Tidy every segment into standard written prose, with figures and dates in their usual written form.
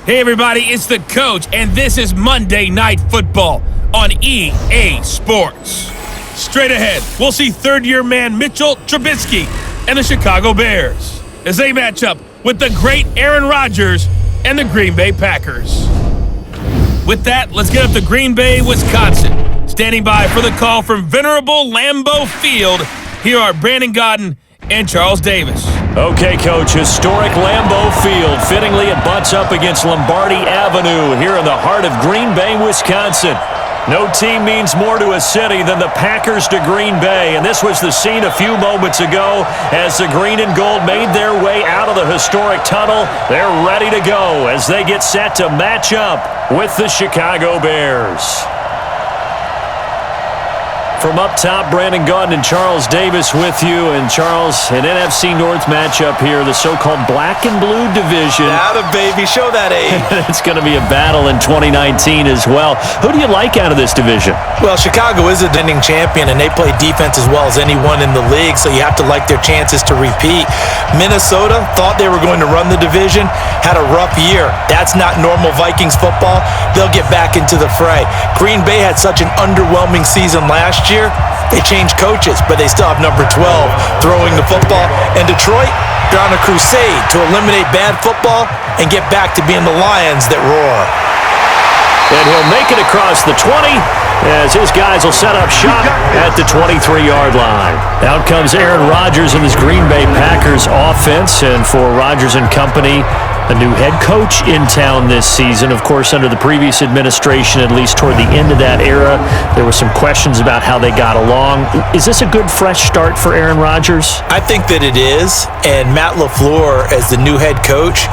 Hey everybody, it's the coach, and this is Monday Night Football on EA Sports. Straight ahead, we'll see third-year man Mitchell Trubisky and the Chicago Bears as they match up with the great Aaron Rodgers and the Green Bay Packers. With that, let's get up to Green Bay, Wisconsin. Standing by for the call from venerable Lambeau Field, here are Brandon Gaudin and Charles Davis. Okay, Coach, historic Lambeau Field. Fittingly, it butts up against Lombardi Avenue here in the heart of Green Bay, Wisconsin. No team means more to a city than the Packers to Green Bay, and this was the scene a few moments ago as the green and gold made their way out of the historic tunnel. They're ready to go as they get set to match up with the Chicago Bears. From up top, Brandon Gaudin and Charles Davis with you. And Charles, an NFC North matchup here, the so-called black and blue division. Atta baby, show that age. It's going to be a battle in 2019 as well. Who do you like out of this division? Well, Chicago is a defending champion, and they play defense as well as anyone in the league, so you have to like their chances to repeat. Minnesota thought they were going to run the division, had a rough year. That's not normal Vikings football. They'll get back into the fray. Green Bay had such an underwhelming season last year. They changed coaches, but they still have number 12 throwing the football. And Detroit, they're on a crusade to eliminate bad football and get back to being the Lions that roar. And he'll make it across the 20 as his guys will set up shop at the 23-yard line. Out comes Aaron Rodgers and his Green Bay Packers offense. And for Rodgers and company, a new head coach in town this season. Of course, under the previous administration, at least toward the end of that era, there were some questions about how they got along. Is this a good, fresh start for Aaron Rodgers? I think that it is. And Matt LaFleur as the new head coach,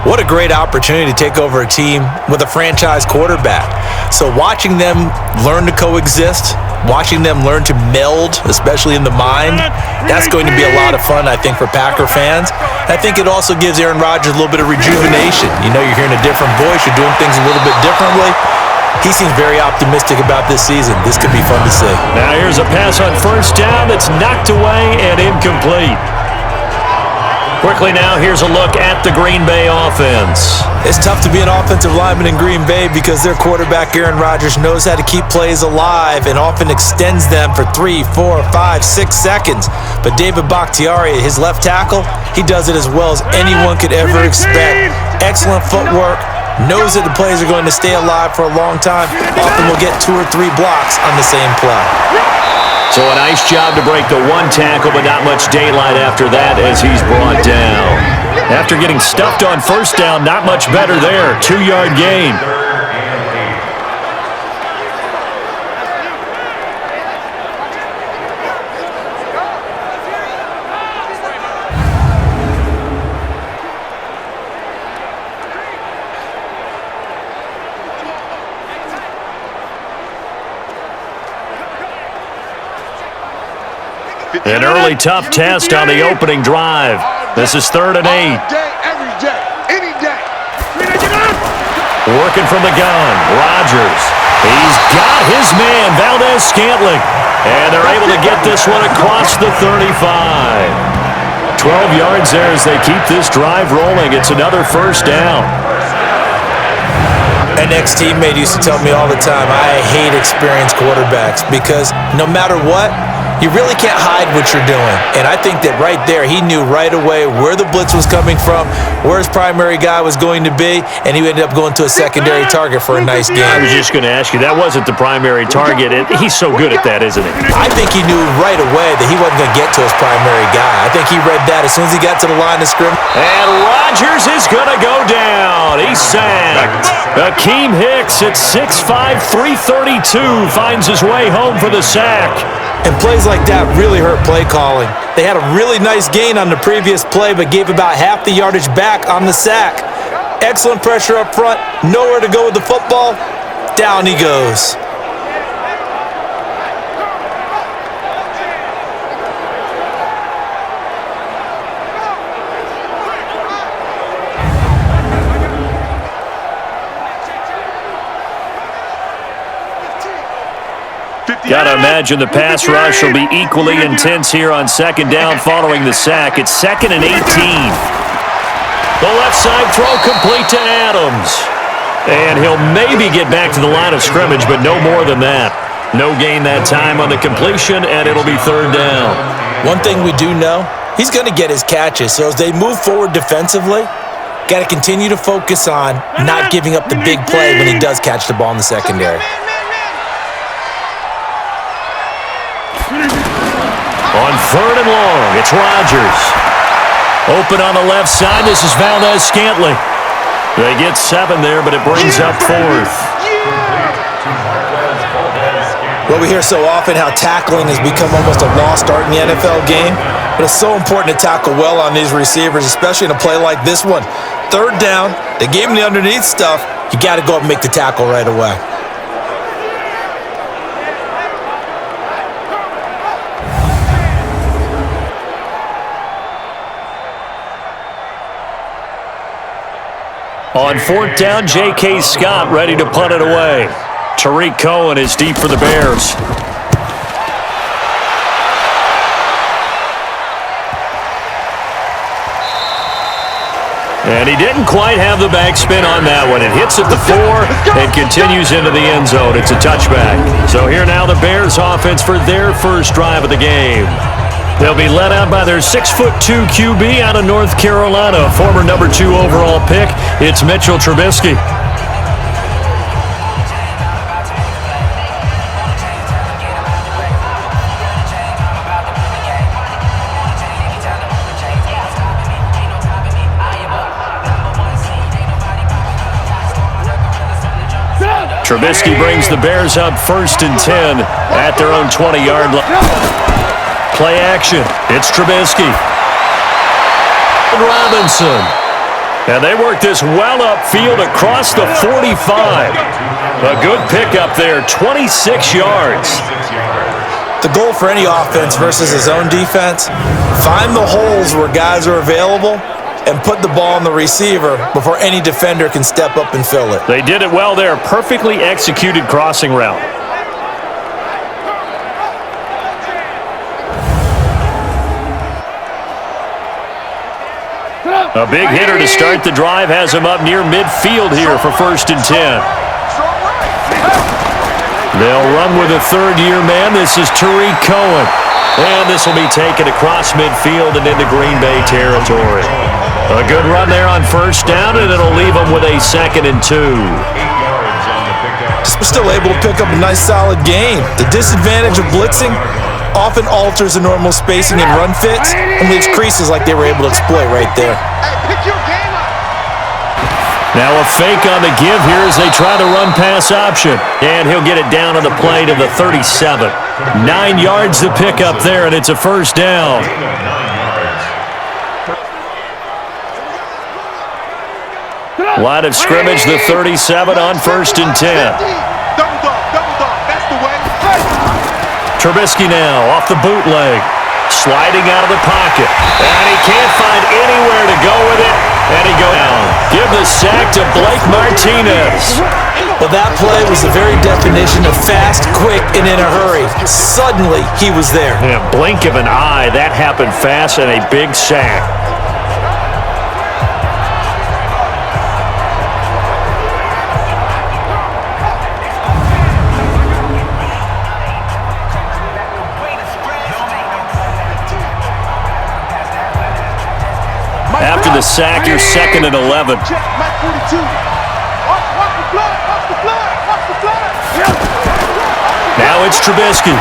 what a great opportunity to take over a team with a franchise quarterback. So watching them learn to coexist, watching them learn to meld, especially in the mind, that's going to be a lot of fun, I think, for Packer fans. I think it also gives Aaron Rodgers a little bit of rejuvenation. You know, you're hearing a different voice. You're doing things a little bit differently. He seems very optimistic about this season. This could be fun to see. Now here's a pass on first down that's knocked away and incomplete. Quickly now, here's a look at the Green Bay offense. It's tough to be an offensive lineman in Green Bay because their quarterback, Aaron Rodgers, knows how to keep plays alive and often extends them for 3, 4, 5, 6 seconds. But David Bakhtiari, his left tackle, he does it as well as anyone could ever expect. Excellent footwork, knows that the plays are going to stay alive for a long time. Often will get 2 or 3 blocks on the same play. So a nice job to break the one tackle, but not much daylight after that as he's brought down. After getting stuffed on first down, not much better there. 2-yard gain. An early tough test on the opening drive. This is 3rd and 8. Every day, any day. Working from the gun, Rodgers. He's got his man, Valdez-Scantling. And they're able to get this one across the 35. 12 yards there as they keep this drive rolling. It's another first down. An ex-teammate used to tell me all the time, I hate experienced quarterbacks because no matter what, you really can't hide what you're doing. And I think that right there, he knew right away where the blitz was coming from, where his primary guy was going to be, and he ended up going to a secondary target for a nice game. I was just going to ask you, that wasn't the primary target. He's so good at that, isn't he? I think he knew right away that he wasn't going to get to his primary guy. I think he read that as soon as he got to the line of scrimmage. And Rodgers is going to go down. He's sacked. Akeem Hicks at 6'5", 332 finds his way home for the sack. And plays like that really hurt play calling. They had a really nice gain on the previous play, but gave about half the yardage back on the sack. Excellent pressure up front, nowhere to go with the football. Down he goes. Got to imagine the pass rush will be equally intense here on second down following the sack. It's 2nd and 18. The left side throw complete to Adams. And he'll maybe get back to the line of scrimmage, but no more than that. No gain that time on the completion, and it'll be third down. One thing we do know, he's going to get his catches. So as they move forward defensively, got to continue to focus on not giving up the big play when he does catch the ball in the secondary. On third and long, it's Rodgers. Open on the left side, this is Valdez-Scantling. They get 7 there, but it brings up fourth. Well, we hear so often how tackling has become almost a lost art in the NFL game, but it's so important to tackle well on these receivers, especially in a play like this one. Third down, they gave him the underneath stuff. You got to go up and make the tackle right away. On fourth down, J.K. Scott ready to punt it away. Tariq Cohen is deep for the Bears. And he didn't quite have the backspin on that one. It hits at the 4 and continues into the end zone. It's a touchback. So here now the Bears offense for their first drive of the game. They'll be led out by their 6'2" QB out of North Carolina, former number 2 overall pick. It's Mitchell Trubisky. Trubisky brings the Bears up 1st and 10 at their own 20-yard line. Play action. It's Trubisky. And Robinson. And they work this well upfield across the 45. A good pickup there, 26 yards. The goal for any offense versus his own defense, find the holes where guys are available and put the ball on the receiver before any defender can step up and fill it. They did it well there. Perfectly executed crossing route. A big hitter to start the drive has him up near midfield here for 1st and 10. They'll run with a third-year man. This is Tariq Cohen. And this will be taken across midfield and into Green Bay territory. A good run there on 1st down, and it'll leave them with a 2nd and 2. Still able to pick up a nice solid gain. The disadvantage of blitzing often alters the normal spacing and run fits and leaves creases like they were able to exploit right there. Now a fake on the give here as they try the run-pass option. And he'll get it down on the play to the 37. 9 yards to pick up there, and it's a 1st down. Line of scrimmage, the 37 on 1st and 10. Trubisky now off the bootleg. Sliding out of the pocket. And he can't find anywhere to go with it. And he goes down. Give the sack to Blake Martinez. Well, that play was the very definition of fast, quick, and in a hurry. Suddenly, he was there. In a blink of an eye, that happened fast and a big sack. After the sack, you're 2nd and 11. Now it's Trubisky.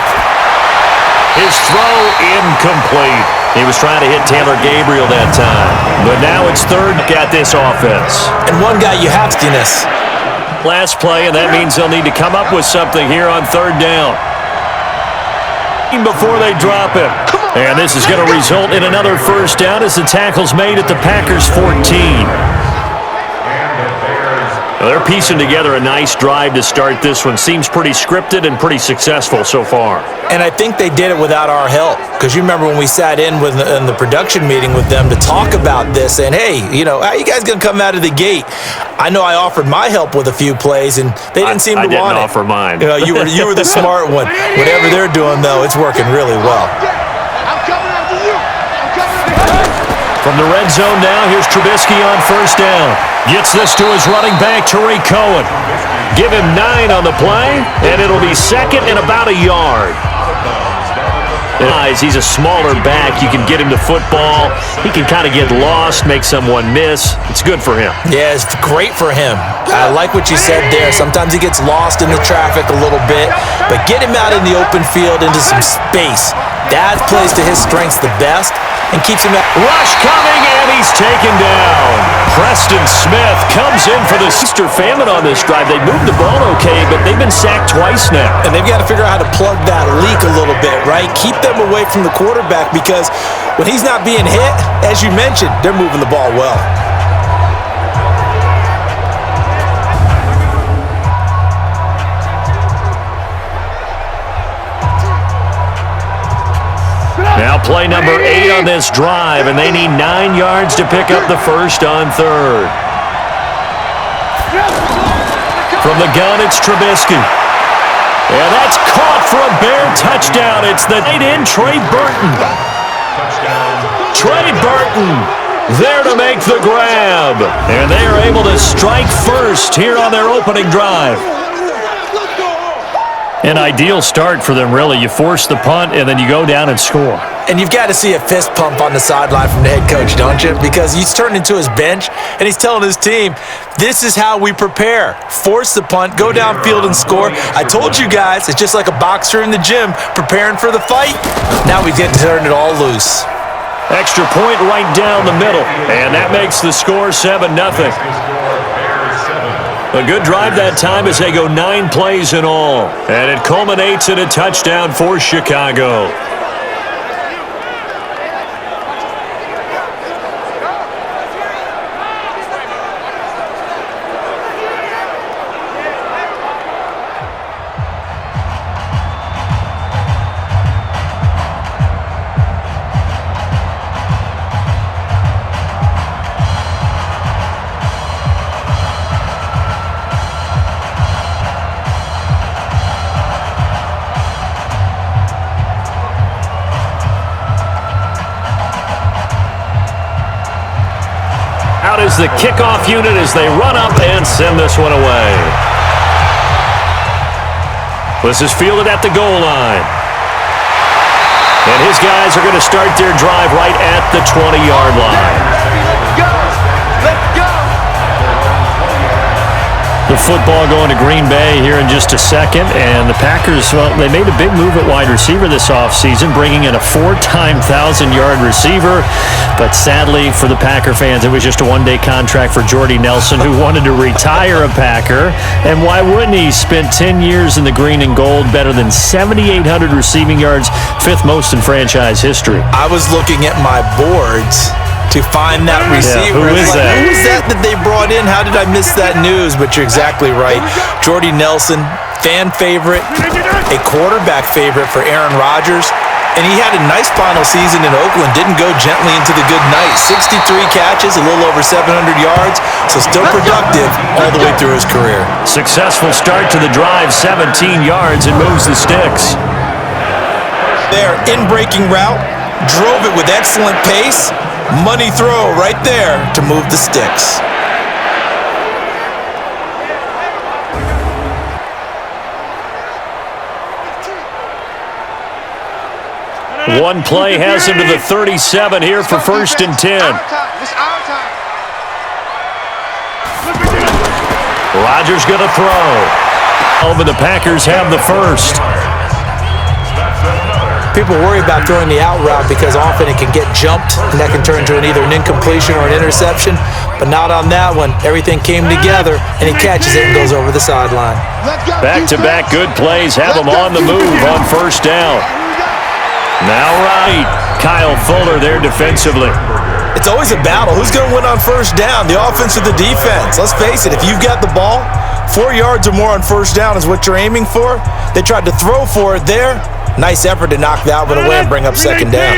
His throw incomplete. He was trying to hit Taylor Gabriel that time. But now it's 3rd at this offense. And one guy you have to miss. Last play, and that means they'll need to come up with something here on 3rd down. Before they drop it. And this is going to result in another 1st down as the tackle's made at the Packers' 14. Well, they're piecing together a nice drive to start this one. Seems pretty scripted and pretty successful so far. And I think they did it without our help. Because you remember when we sat in the production meeting with them to talk about this, and hey, you know, how are you guys going to come out of the gate? I know I offered my help with a few plays, and they didn't seem to want it. I didn't offer mine. You were the smart one. Whatever they're doing, though, it's working really well. From the red zone now, here's Trubisky on first down. Gets this to his running back, Tariq Cohen. Give him 9 on the play, and it'll be second and about a yard. He's a smaller back. You can get him the football. He can kind of get lost, make someone miss. It's good for him. Yeah, it's great for him. I like what you said there. Sometimes he gets lost in the traffic a little bit, but get him out in the open field into some space. That plays to his strengths the best and keeps him out. Rush coming, and he's taken down. Preston Smith comes in for the Easter famine on this drive. They moved the ball okay, but they've been sacked twice now. And they've got to figure out how to plug that leak a little bit, right? Keep them away from the quarterback because when he's not being hit, as you mentioned, they're moving the ball well. Now play number 8 on this drive, and they need 9 yards to pick up the first on third. From the gun, it's Trubisky. And that's caught for a Bear touchdown. It's the tight end, Trey Burton. Trey Burton there to make the grab. And they are able to strike first here on their opening drive. An ideal start for them, really. You force the punt, and then you go down and score. And you've got to see a fist pump on the sideline from the head coach, don't you? Because he's turned into his bench, and he's telling his team, this is how we prepare. Force the punt, go downfield and score. I told you guys, it's just like a boxer in the gym preparing for the fight. Now we get to turn it all loose. Extra point right down the middle, and that makes the score 7-0. A good drive that time as they go 9 plays in all. And it culminates in a touchdown for Chicago. Out is the kickoff unit as they run up and send this one away. This is fielded at the goal line. And his guys are going to start their drive right at the 20-yard line. Let's go! The football going to Green Bay here in just a second. And the Packers, well, they made a big move at wide receiver this offseason, bringing in a 4-time 1,000-yard receiver. But sadly for the Packer fans, it was just a one-day contract for Jordy Nelson, who wanted to retire a Packer. And why wouldn't he? Spent 10 years in the green and gold, better than 7,800 receiving yards, 5th most in franchise history. I was looking at my boards to find that receiver. Who is that? Who is that they brought in? How did I miss that news? But you're exactly right. Jordy Nelson, fan favorite, a quarterback favorite for Aaron Rodgers. And he had a nice final season in Oakland. Didn't go gently into the good night. 63 catches, a little over 700 yards. So still productive all the way through his career. Successful start to the drive, 17 yards, and moves the sticks. There, in-breaking route, drove it with excellent pace. Money throw right there to move the sticks. One play has him to the 37 here for 1st and 10. It's our time. Rodgers going to throw. But the Packers have the first. People worry about throwing the out route because often it can get jumped, and that can turn into either an incompletion or an interception. But not on that one. Everything came together, and he catches it and goes over the sideline. Back-to-back good plays have him on the move on 1st down. Now right, Kyle Fuller there defensively. It's always a battle. Who's going to win on 1st down, the offense or the defense? Let's face it, if you've got the ball, 4 yards or more on 1st down is what you're aiming for. They tried to throw for it there. Nice effort to knock that one away and bring up 2nd down.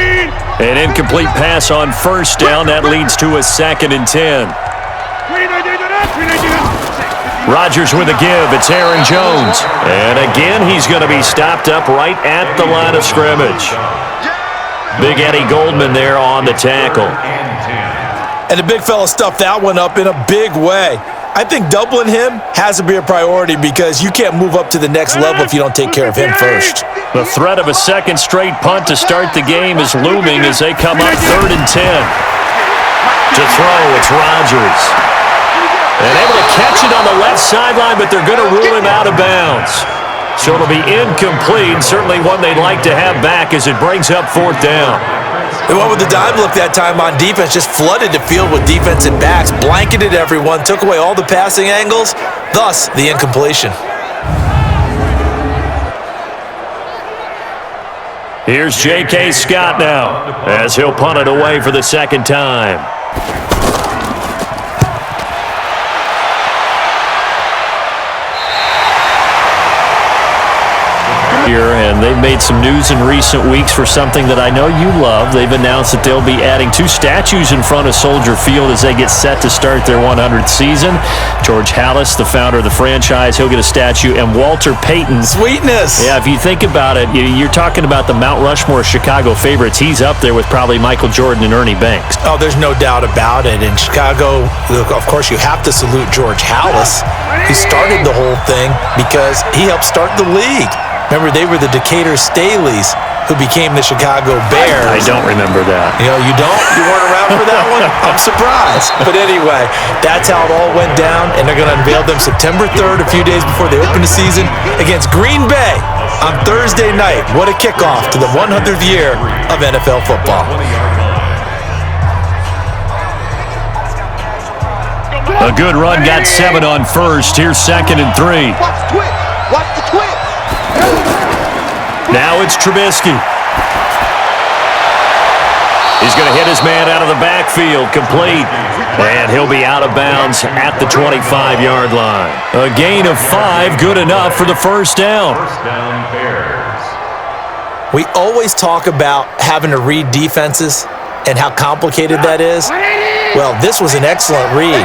An incomplete pass on 1st down. That leads to a 2nd and 10. Rodgers with a give. It's Aaron Jones. And again, he's going to be stopped up right at the line of scrimmage. Big Eddie Goldman there on the tackle. And the big fella stuffed that one up in a big way. I think doubling him has to be a priority because you can't move up to the next level if you don't take care of him first. The threat of a second straight punt to start the game is looming as they come up 3rd and 10. To throw, it's Rodgers. And able to catch it on the left sideline, but they're going to rule him out of bounds. So it'll be incomplete, certainly one they'd like to have back as it brings up 4th down. They went with the dime look that time on defense, just flooded the field with defensive backs, blanketed everyone, took away all the passing angles, thus the incompletion. Here's J.K. Scott now as he'll punt it away for the second time. And they've made some news in recent weeks for something that I know you love. They've announced that they'll be adding 2 statues in front of Soldier Field as they get set to start their 100th season. George Halas, the founder of the franchise, he'll get a statue, and Walter Payton. Sweetness. Yeah, if you think about it, you're talking about the Mount Rushmore Chicago favorites. He's up there with probably Michael Jordan and Ernie Banks. Oh, there's no doubt about it. In Chicago, of course, you have to salute George Halas. He started the whole thing because he helped start the league. Remember, they were the Decatur Staleys who became the Chicago Bears. I don't remember that. You know, you don't? You weren't around for that one? I'm surprised. But anyway, that's how it all went down, and they're going to unveil them September 3rd, a few days before they open the season, against Green Bay on Thursday night. What a kickoff to the 100th year of NFL football. A good run, got 7 on first. Here's 2nd and 3. Watch the twitch. Watch the twitch. Now it's Trubisky. He's going to hit his man out of the backfield, complete. And he'll be out of bounds at the 25-yard line. A gain of 5, good enough for the first down. We always talk about having to read defenses and how complicated that is. Well, this was an excellent read.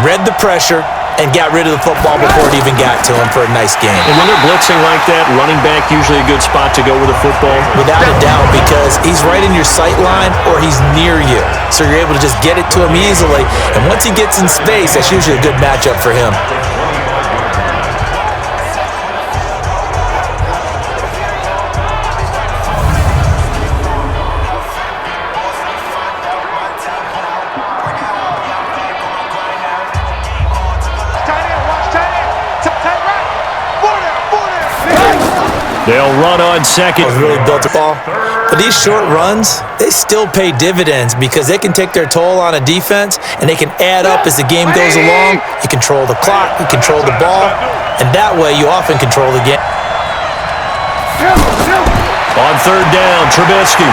Read the pressure and got rid of the football before it even got to him for a nice game. And when they're blitzing like that, running back usually a good spot to go with a football? Without a doubt, because he's right in your sight line or he's near you. So you're able to just get it to him easily. And once he gets in space, that's usually a good matchup for him. They'll run on second. Really built the ball. But these short runs, they still pay dividends because they can take their toll on a defense and they can add up as the game goes along. You control the clock, you control the ball, and that way you often control the game. On 3rd down, Trubisky.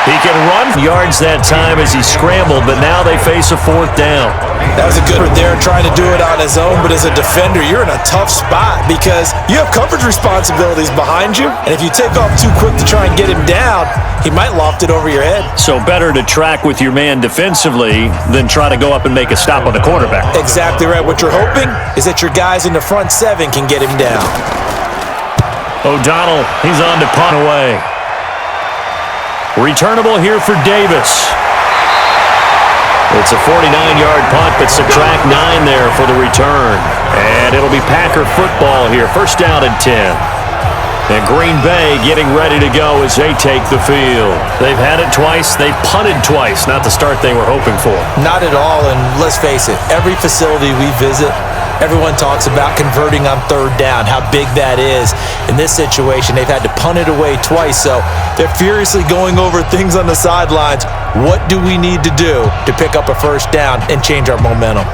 He can run yards that time as he scrambled, but now they face a 4th down. That was a good one there, trying to do it on his own, but as a defender, you're in a tough spot because you have coverage responsibilities behind you, and if you take off too quick to try and get him down, he might loft it over your head. So better to track with your man defensively than try to go up and make a stop on the quarterback. Exactly right. What you're hoping is that your guys in the front 7 can get him down. O'Donnell, he's on to punt away. Returnable here for Davis. It's a 49-yard punt, but subtract 9 there for the return. And it'll be Packer football here. First down and 10. And Green Bay getting ready to go as they take the field. They've had it twice. They've punted twice. Not the start they were hoping for. Not at all, and let's face it, every facility we visit, everyone talks about converting on 3rd down, how big that is. In this situation, they've had to punt it away twice, so they're furiously going over things on the sidelines. What do we need to do to pick up a first down and change our momentum?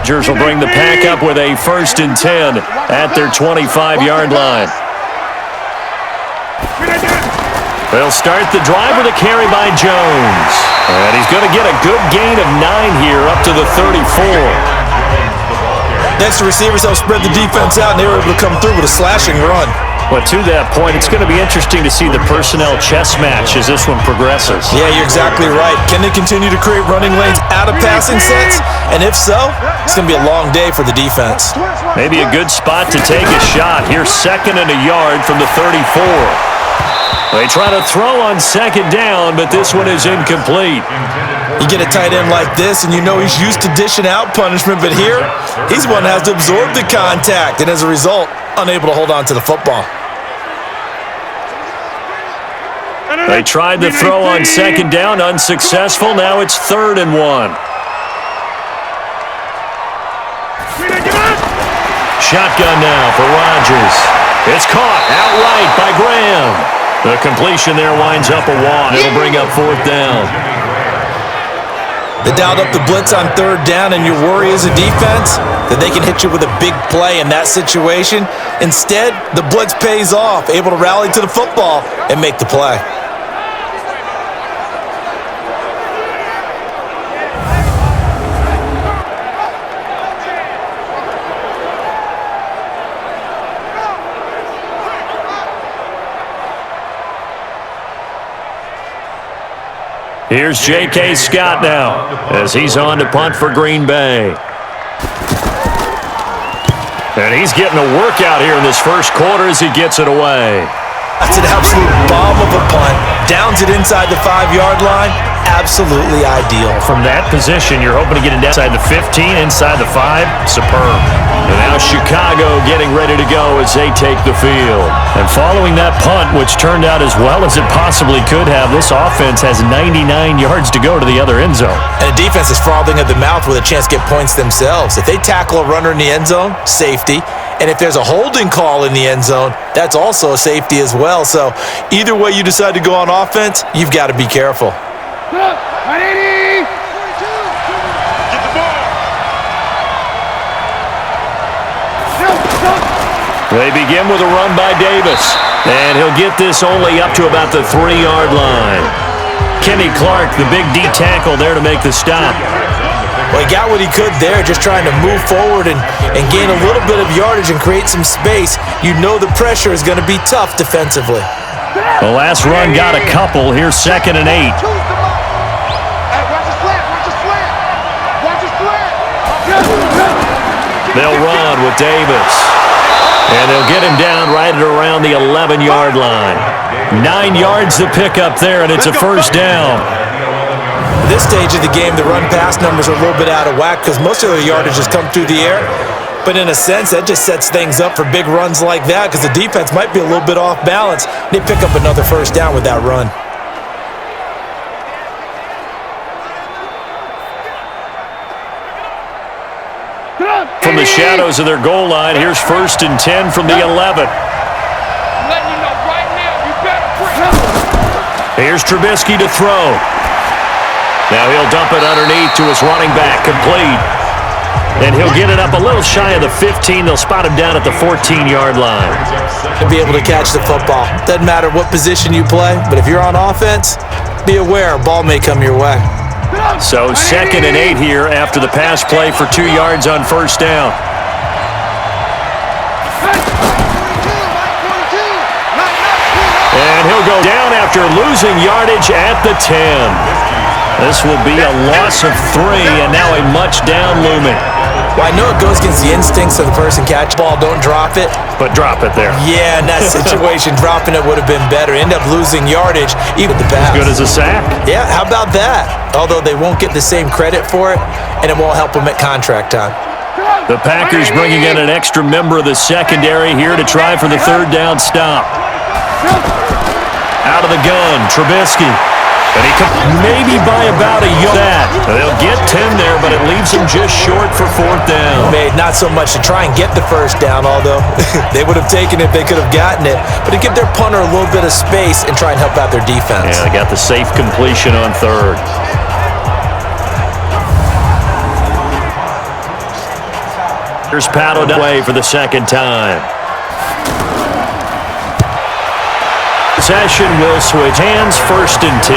Rodgers will bring the pack up with a 1st and 10 at their 25-yard line. They'll start the drive with a carry by Jones. And he's going to get a good gain of 9 here up to the 34. Next, the receivers help spread the defense out, and they were able to come through with a slashing run. But to that point, it's going to be interesting to see the personnel chess match as this one progresses. Yeah, you're exactly right. Can they continue to create running lanes out of passing sets? And if so, it's going to be a long day for the defense. Maybe a good spot to take a shot. Here's 2nd and a yard from the 34. They try to throw on second down, but this one is incomplete. You get a tight end like this, and you know he's used to dishing out punishment, but here, he's one that has to absorb the contact, and as a result, unable to hold on to the football. They tried to throw on second down, unsuccessful. Now it's 3rd and 1. Shotgun now for Rodgers. It's caught outright by Graham. The completion there winds up a walk. It'll bring up 4th down. They dialed up the blitz on 3rd down, and your worry as a defense that they can hit you with a big play in that situation. Instead, the blitz pays off, able to rally to the football and make the play. Here's J.K. Scott now as he's on to punt for Green Bay. And he's getting a workout here in this first quarter as he gets it away. That's an absolute bomb of a punt. Downs it inside the 5-yard line. Absolutely ideal. From that position, you're hoping to get it inside the 15, inside the 5. Superb. And now Chicago getting ready to go as they take the field. And following that punt, which turned out as well as it possibly could have, this offense has 99 yards to go to the other end zone. And the defense is frothing at the mouth with a chance to get points themselves. If they tackle a runner in the end zone, safety. And if there's a holding call in the end zone, that's also a safety as well. So either way you decide to go on offense, you've got to be careful. They begin with a run by Davis. And he'll get this only up to about the 3-yard line. Kenny Clark, the big D tackle there to make the stop. Well, he got what he could there, just trying to move forward and gain a little bit of yardage and create some space. You know the pressure is going to be tough defensively. The last run got a couple. Here's 2nd and 8. They'll run with Davis. And they'll get him down right at around the 11-yard line. 9 yards to pick up there, and it's a first down. At this stage of the game, the run-pass numbers are a little bit out of whack because most of the yardage has come through the air. But in a sense, that just sets things up for big runs like that because the defense might be a little bit off balance. They pick up another first down with that run. From the shadows of their goal line, here's 1st and 10 from the 11. Here's Trubisky to throw. Now he'll dump it underneath to his running back, complete. And he'll get it up a little shy of the 15. They'll spot him down at the 14-yard line. To be able to catch the football. Doesn't matter what position you play, but if you're on offense, be aware a ball may come your way. So 2nd and 8 here after the pass play for 2 yards on first down. And he'll go down after losing yardage at the 10. This will be a loss of 3, and now a much down looming. Well, I know it goes against the instincts of the person catch the ball, don't drop it. But drop it there. Yeah, in that situation, dropping it would have been better. End up losing yardage, even the pass. As good as a sack. Yeah, how about that? Although they won't get the same credit for it, and it won't help them at contract time. The Packers bringing in an extra member of the secondary here to try for the 3rd down stop. Out of the gun, Trubisky. And he could maybe by about a yard. They'll get 10 there, but it leaves him just short for 4th down. Made not so much to try and get the first down, although they would have taken it if they could have gotten it, but to give their punter a little bit of space and try and help out their defense. Yeah, they got the safe completion on 3rd. Here's paddled away for the 2nd time. Possession will switch hands, 1st and 10.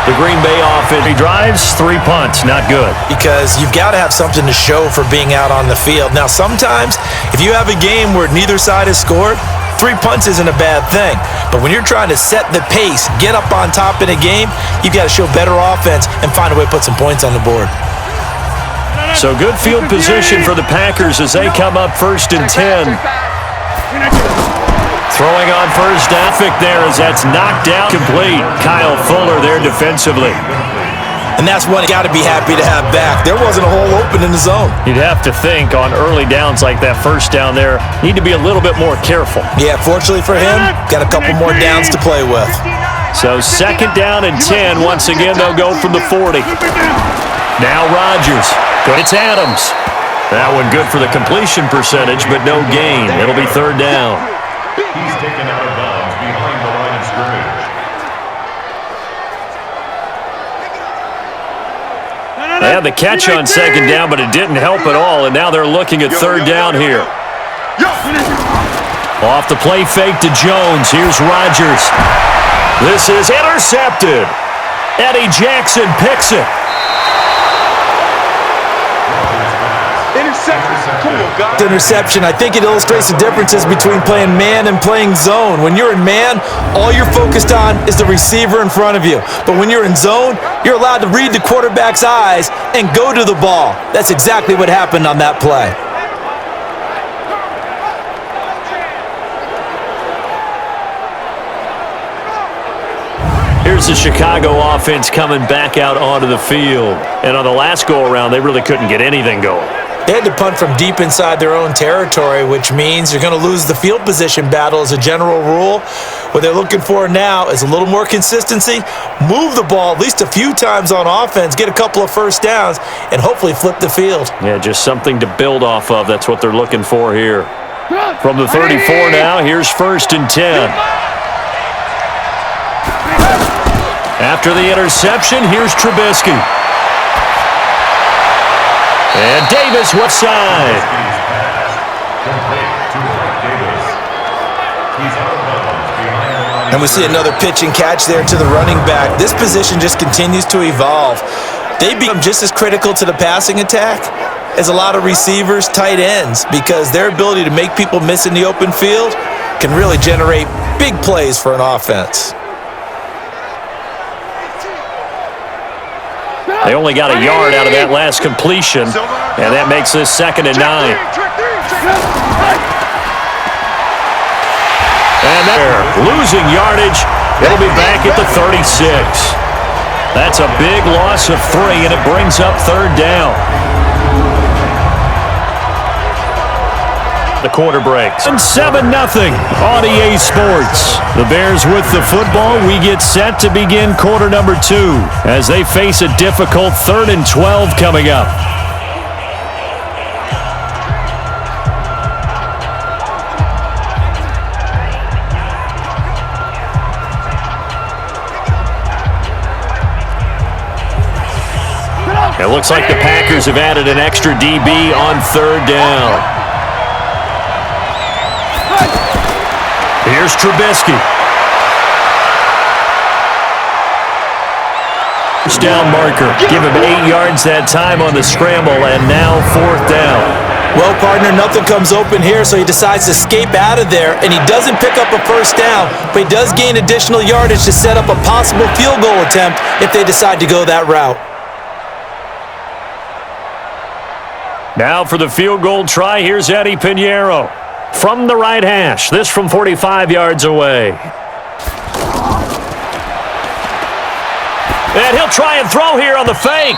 The Green Bay offense drives, 3 punts, not good. Because you've got to have something to show for being out on the field. Now, sometimes, if you have a game where neither side has scored, 3 punts isn't a bad thing. But when you're trying to set the pace, get up on top in a game, you've got to show better offense and find a way to put some points on the board. So good field position for the Packers as they come up 1st and 10. Throwing on first down. There as that's knocked out complete. Kyle Fuller there defensively. And that's one you got to be happy to have back. There wasn't a hole open in the zone. You'd have to think on early downs like that first down there, need to be a little bit more careful. Yeah, fortunately for him, got a couple more downs to play with. So second down and 10. Once again, they'll go from the 40. Now Rodgers. It's Adams. That one good for the completion percentage, but no gain. It'll be third down. He's taken out of bounds behind the line of scrimmage. They had the catch on second down, but it didn't help at all, and now they're looking at third down here. Off the play fake to Jones. Here's Rodgers. This is intercepted. Eddie Jackson picks it. Interception. I think it illustrates the differences between playing man and playing zone. When you're in man, all you're focused on is the receiver in front of you. But when you're in zone, you're allowed to read the quarterback's eyes and go to the ball. That's exactly what happened on that play. Here's the Chicago offense coming back out onto the field. And on the last go-around, they really couldn't get anything going. They had to punt from deep inside their own territory, which means you're going to lose the field position battle as a general rule. What they're looking for now is a little more consistency, move the ball at least a few times on offense, get a couple of first downs, and hopefully flip the field. Yeah, just something to build off of. That's what they're looking for here. From the 34 now, here's first and 10. After the interception, here's Trubisky. And Davis, what side? And we see another pitch and catch there to the running back. This position just continues to evolve. They become just as critical to the passing attack as a lot of receivers, tight ends, because their ability to make people miss in the open field can really generate big plays for an offense. They only got a yard out of that last completion, and that makes this second and 9. And they're losing yardage. It'll be back at the 36. That's a big loss of 3, and it brings up third down. The quarter breaks. And 7-0 on EA Sports. The Bears with the football. We get set to begin quarter number 2 as they face a difficult 3rd and 12 coming up. It looks like the Packers have added an extra DB on third down. Here's Trubisky. First down marker. Give him 8 yards that time on the scramble, and now fourth down. Well, partner, nothing comes open here, so he decides to escape out of there, and he doesn't pick up a first down, but he does gain additional yardage to set up a possible field goal attempt if they decide to go that route. Now for the field goal try, here's Eddie Pinheiro. From the right hash, this from 45 yards away. And he'll try and throw here on the fake.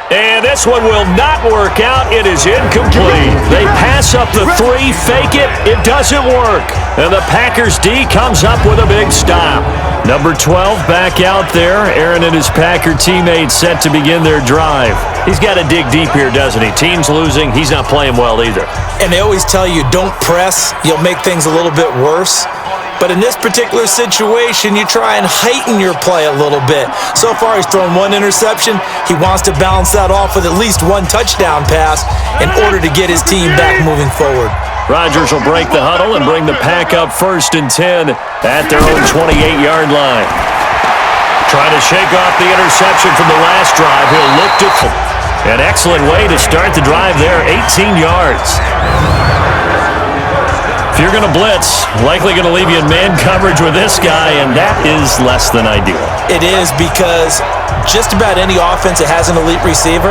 And this one will not work out. It is incomplete. They pass up the 3, fake it. It doesn't work. And the Packers D comes up with a big stop. Number 12 back out there. Aaron and his Packer teammates set to begin their drive. He's got to dig deep here, doesn't he? Team's losing. He's not playing well either. And they always tell you, don't press. You'll make things a little bit worse. But in this particular situation, you try and heighten your play a little bit. So far, he's thrown 1 interception. He wants to balance that off with at least 1 touchdown pass in order to get his team back moving forward. Rodgers will break the huddle and bring the Pack up first and 10 at their own 28-yard line. Trying to shake off the interception from the last drive. He'll look to an excellent way to start the drive there, 18 yards. If you're going to blitz, likely going to leave you in man coverage with this guy, and that is less than ideal. It is, because just about any offense that has an elite receiver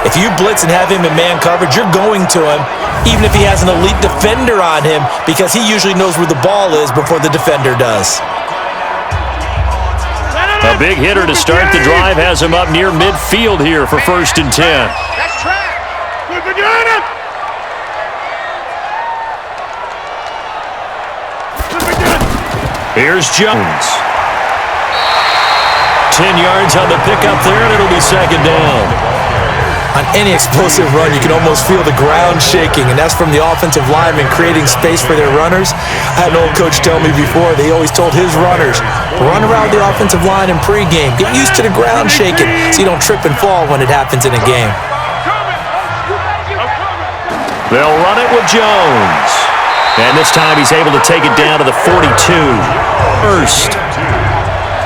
If you blitz and have him in man coverage, you're going to him, even if he has an elite defender on him, because he usually knows where the ball is before the defender does. A big hitter to start the drive has him up near midfield here for 1st and 10. That's track. Here's Jones. 10 yards on the pickup there, and it'll be 2nd down. On any explosive run, you can almost feel the ground shaking, and that's from the offensive linemen creating space for their runners. I had an old coach tell me before, they always told his runners, run around the offensive line in pregame. Get used to the ground shaking so you don't trip and fall when it happens in a game. They'll run it with Jones. And this time he's able to take it down to the 42. First.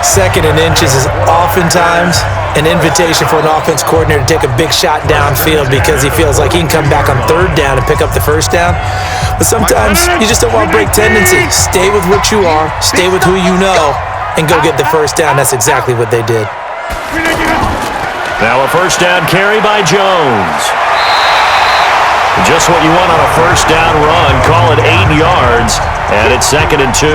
2nd and inches is oftentimes an invitation for an offense coordinator to take a big shot downfield because he feels like he can come back on 3rd down and pick up the 1st down. But sometimes you just don't want to break tendency. Stay with what you are, stay with who you know, and go get the 1st down. That's exactly what they did. Now a 1st down carry by Jones. Just what you want on a 1st down run. Call it 8 yards, and it's 2nd and 2.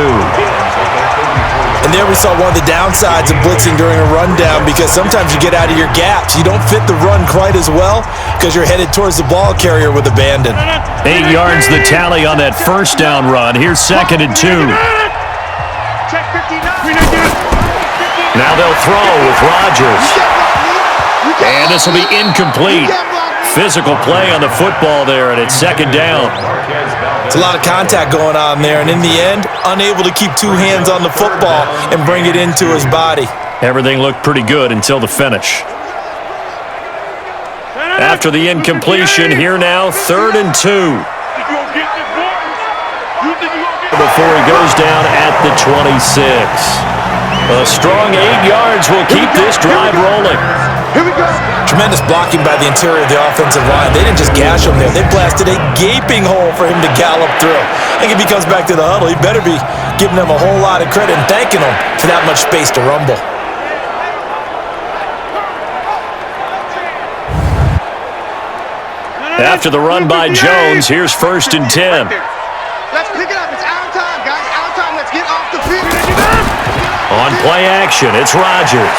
And there we saw one of the downsides of blitzing during a rundown because sometimes you get out of your gaps. You don't fit the run quite as well because you're headed towards the ball carrier with abandon. 8 yards the tally on that 1st down run. Here's 2nd and 2. Now they'll throw with Rodgers. And this will be incomplete. Physical play on the football there, and it's 2nd down. It's a lot of contact going on there, and in the end, unable to keep 2 hands on the football and bring it into his body. Everything looked pretty good until the finish. After the incompletion, here now, 3rd and 2. Before he goes down at the 26. A strong 8 yards will keep this drive rolling. Here we go. Tremendous blocking by the interior of the offensive line. They didn't just gash him there. They blasted a gaping hole for him to gallop through. I think if he comes back to the huddle, he better be giving them a whole lot of credit and thanking them for that much space to rumble. After the run by Jones, here's 1st and 10. Let's pick it up. It's out time, guys. Out time. Let's get off the field. On play action, it's Rodgers.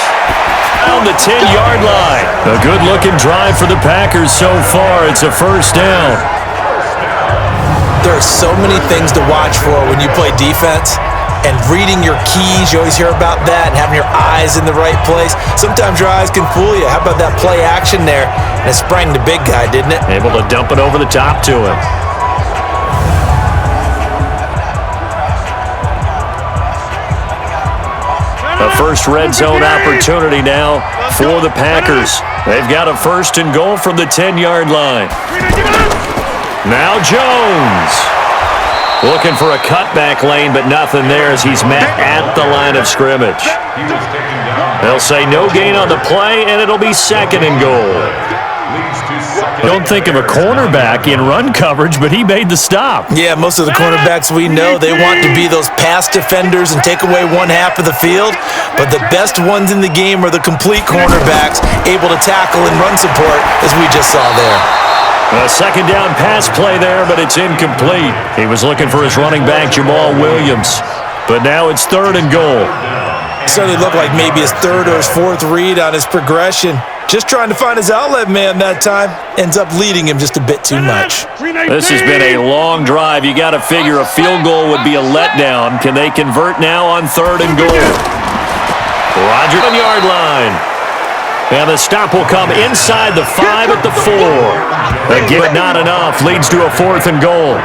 On the 10-yard line. A good-looking drive for the Packers so far. It's a 1st down. There are so many things to watch for when you play defense. And reading your keys, you always hear about that, and having your eyes in the right place. Sometimes your eyes can fool you. How about that play action there? And it sprang the big guy, didn't it? Able to dump it over the top to him. A first red zone opportunity now for the Packers. They've got a 1st and goal from the 10-yard line. Now Jones. Looking for a cutback lane, but nothing there as he's met at the line of scrimmage. They'll say no gain on the play, and it'll be 2nd and goal. Don't think of a cornerback in run coverage, but he made the stop. Yeah, most of the cornerbacks we know, they want to be those pass defenders and take away one half of the field. But the best ones in the game are the complete cornerbacks, able to tackle and run support, as we just saw there. A 2nd down pass play there, but it's incomplete. He was looking for his running back, Jamal Williams. But now it's 3rd and goal. It certainly looked like maybe his 3rd or his 4th read on his progression. Just trying to find his outlet man that time. Ends up leading him just a bit too much. This has been a long drive. You got to figure a field goal would be a letdown. Can they convert now on 3rd and goal? Rodgers on the yard line. And the stop will come inside the 5 at the 4. Again, but not enough. Leads to a 4th and goal.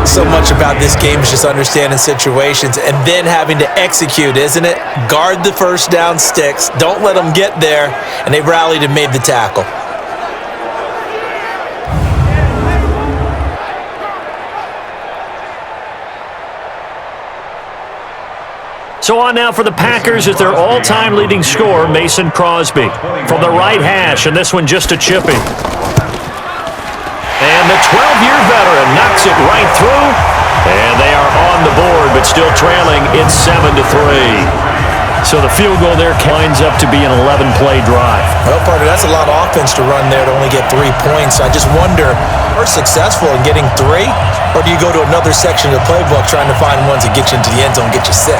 So much about this game is just understanding situations and then having to execute, isn't it? Guard the 1st down sticks. Don't let them get there. And they rallied and made the tackle. So on now for the Packers is their all-time leading scorer, Mason Crosby. From the right hash, and this one just a chipping. And the 12-year veteran knocks it right through. And they are on the board, but still trailing. It's 7-3. So the field goal there winds up to be an 11-play drive. Well, partner, that's a lot of offense to run there to only get 3 points. So I just wonder, are successful in getting 3, or do you go to another section of the playbook trying to find ones that get you into the end zone, get you 6?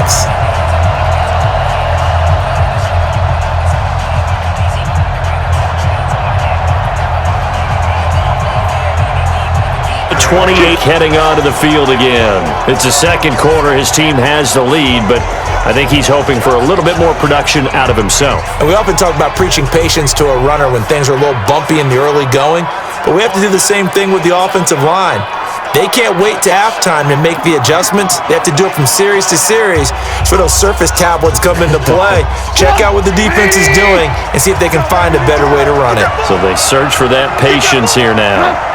28 heading onto the field again. It's the second quarter. His team has the lead, but I think he's hoping for a little bit more production out of himself. And we often talk about preaching patience to a runner when things are a little bumpy in the early going, but we have to do the same thing with the offensive line. They can't wait to halftime to make the adjustments. They have to do it from series to series. So those surface tablets come into play. Check out what the defense is doing and see if they can find a better way to run it. So they search for that patience here now.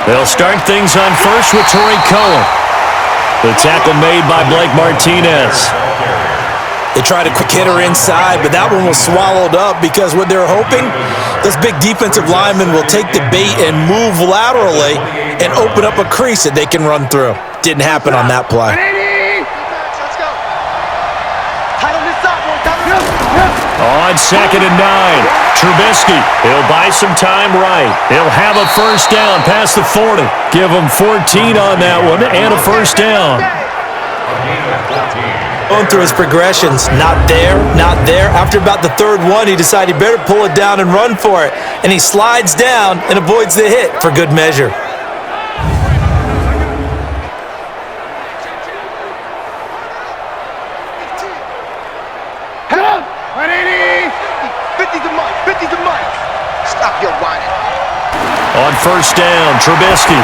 They'll start things on first with Torrey Cohen. The tackle made by Blake Martinez. They tried a quick hitter inside, but that one was swallowed up because what they're hoping, those big defensive linemen will take the bait and move laterally and open up a crease that they can run through. Didn't happen on that play. Let's go. Tighten this up, boy. On 2nd and 9. Trubisky, he'll buy some time right. He'll have a first down past the 40. Give him 14 on that one and a first down. Going through his progressions, not there, not there. After about the third one, he decided he better pull it down and run for it. And he slides down and avoids the hit for good measure. On first down, Trubisky.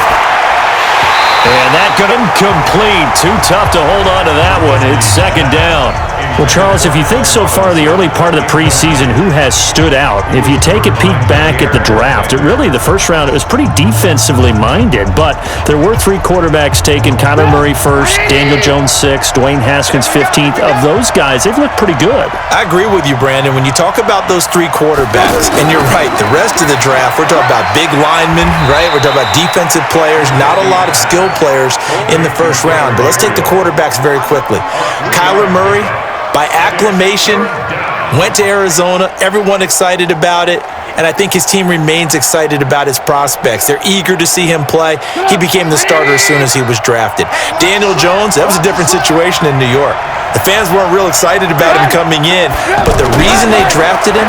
And that got him complete. Too tough to hold on to that one. It's 2nd down. Well, Charles, if you think so far the early part of the preseason, who has stood out? If you take a peek back at the draft, the first round, it was pretty defensively minded, but there were 3 quarterbacks taken. Kyler Murray first, Daniel Jones 6th, Dwayne Haskins 15th. Of those guys, they've looked pretty good. I agree with you, Brandon. When you talk about those 3 quarterbacks, and you're right, the rest of the draft, we're talking about big linemen, right? We're talking about defensive players, not a lot of skill players in the first round. But let's take the quarterbacks very quickly. Kyler Murray, by acclamation, went to Arizona. Everyone excited about it. And I think his team remains excited about his prospects. They're eager to see him play. He became the starter as soon as he was drafted. Daniel Jones, that was a different situation in New York. The fans weren't real excited about him coming in, but the reason they drafted him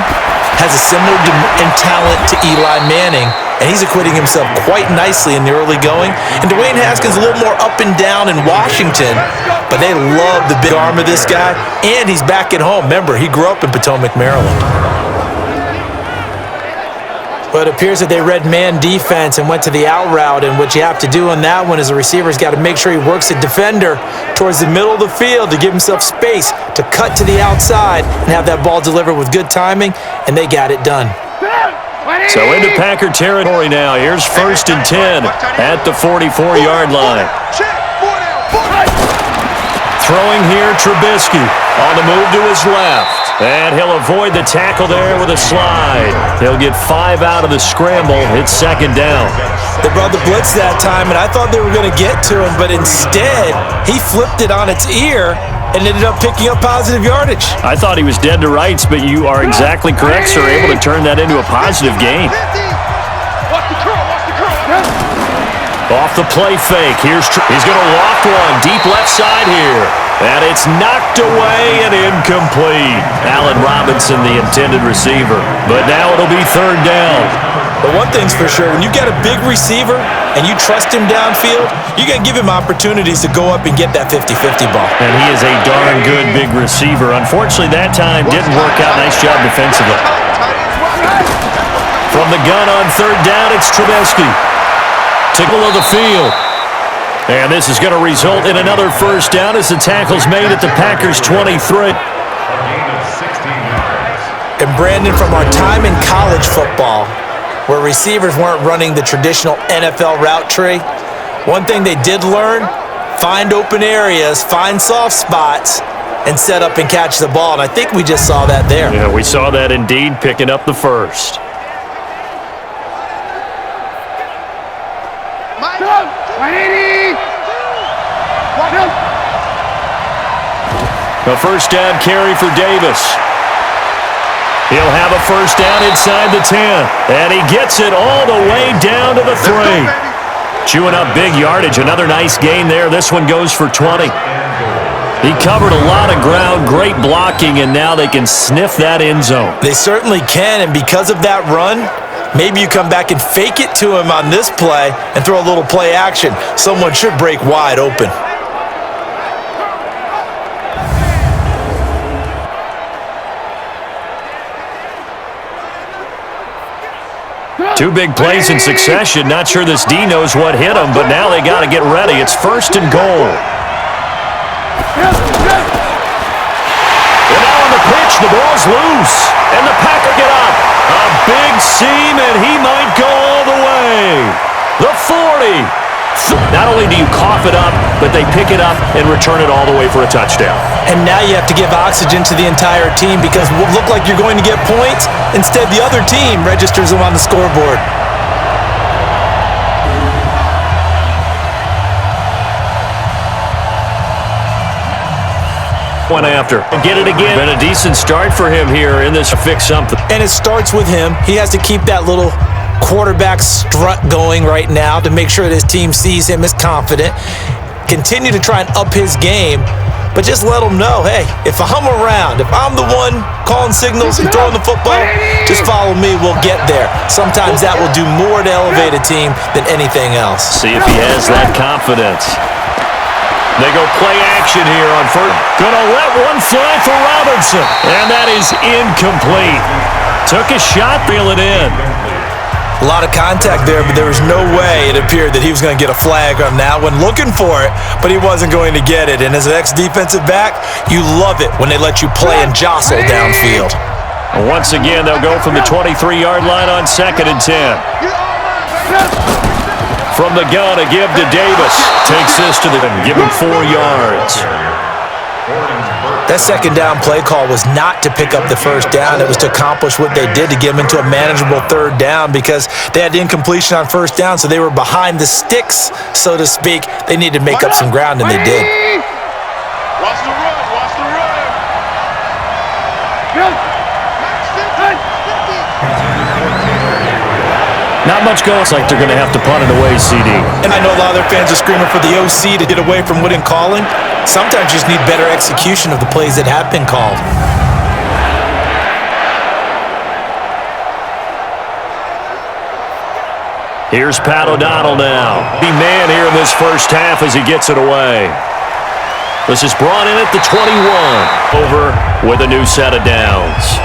has a similar in talent to Eli Manning, and he's acquitting himself quite nicely in the early going. And Dwayne Haskins a little more up and down in Washington, but they love the big arm of this guy, and he's back at home. Remember, he grew up in Potomac, Maryland. But it appears that they read man defense and went to the out route, and what you have to do on that one is the receiver's got to make sure he works the defender towards the middle of the field to give himself space to cut to the outside and have that ball delivered with good timing, and they got it done. So into Packer territory now. Here's 1st and 10 at the 44-yard line. Throwing here, Trubisky on the move to his left. And he'll avoid the tackle there with a slide. He'll get 5 out of the scramble. It's 2nd down. They brought the blitz that time, and I thought they were going to get to him, but instead, he flipped it on its ear and ended up picking up positive yardage. I thought he was dead to rights, but you are exactly correct, sir. Able to turn that into a positive gain. Off the play fake. He's going to loft one deep left side here. And it's knocked away and incomplete. Allen Robinson, the intended receiver. But now it'll be 3rd down. But one thing's for sure, when you got a big receiver and you trust him downfield, you got to give him opportunities to go up and get that 50-50 ball. And he is a darn good big receiver. Unfortunately, that time didn't work out. Nice job defensively. From the gun on 3rd down, it's Trubisky. Tickle of the field. And this is going to result in another first down as the tackle's made at the Packers' 23. And Brandon, from our time in college football, where receivers weren't running the traditional NFL route tree, one thing they did learn, find open areas, find soft spots, and set up and catch the ball. And I think we just saw that there. Yeah, we saw that indeed, picking up the first. A first down carry for Davis. He'll have a first down inside the 10. And he gets it all the way down to the 3. Chewing up big yardage. Another nice gain there. This one goes for 20. He covered a lot of ground, great blocking, and now they can sniff that end zone. They certainly can, and because of that run, maybe you come back and fake it to him on this play and throw a little play action. Someone should break wide open. Two big plays in succession. Not sure this D knows what hit him, but now they got to get ready. It's first and goal. And now on the pitch, the ball's loose. And the Packer get up. A big seam, and he might go all the way. The 40. Not only do you cough it up, but they pick it up and return it all the way for a touchdown. And now you have to give oxygen to the entire team because it will look like you're going to get points. Instead, the other team registers them on the scoreboard. One after. Get it again. Been a decent start for him here in this fix something. And it starts with him. He has to keep that little quarterback strut going right now to make sure that his team sees him as confident. Continue to try and up his game, but just let him know, hey, if I'm around, if I'm the one calling signals and throwing the football, just follow me, we'll get there. Sometimes that will do more to elevate a team than anything else. See if he has that confidence. They go play action here on first. Gonna let one fly for Robinson. And that is incomplete. Took a shot, reel it in. A lot of contact there, but there was no way it appeared that he was going to get a flag on that one. Looking for it, but he wasn't going to get it. And as an ex-defensive back, you love it when they let you play and jostle downfield. Once again, they'll go from the 23-yard line on 2nd and 10. From the gun, a give to Davis. Takes this to the give him 4 yards. That second down play call was not to pick up the first down. It was to accomplish what they did to get them into a manageable 3rd down because they had incompletion on first down, so they were behind the sticks, so to speak. They needed to make up some ground, and they did. Watch the run. Watch the run. Not much going. It's like they're going to have to punt it away, CD. And I know a lot of their fans are screaming for the OC to get away from Wood and calling. Sometimes you just need better execution of the plays that have been called. Here's Pat O'Donnell now. Be man here in this first half as he gets it away. This is brought in at the 21. Over with a new set of downs.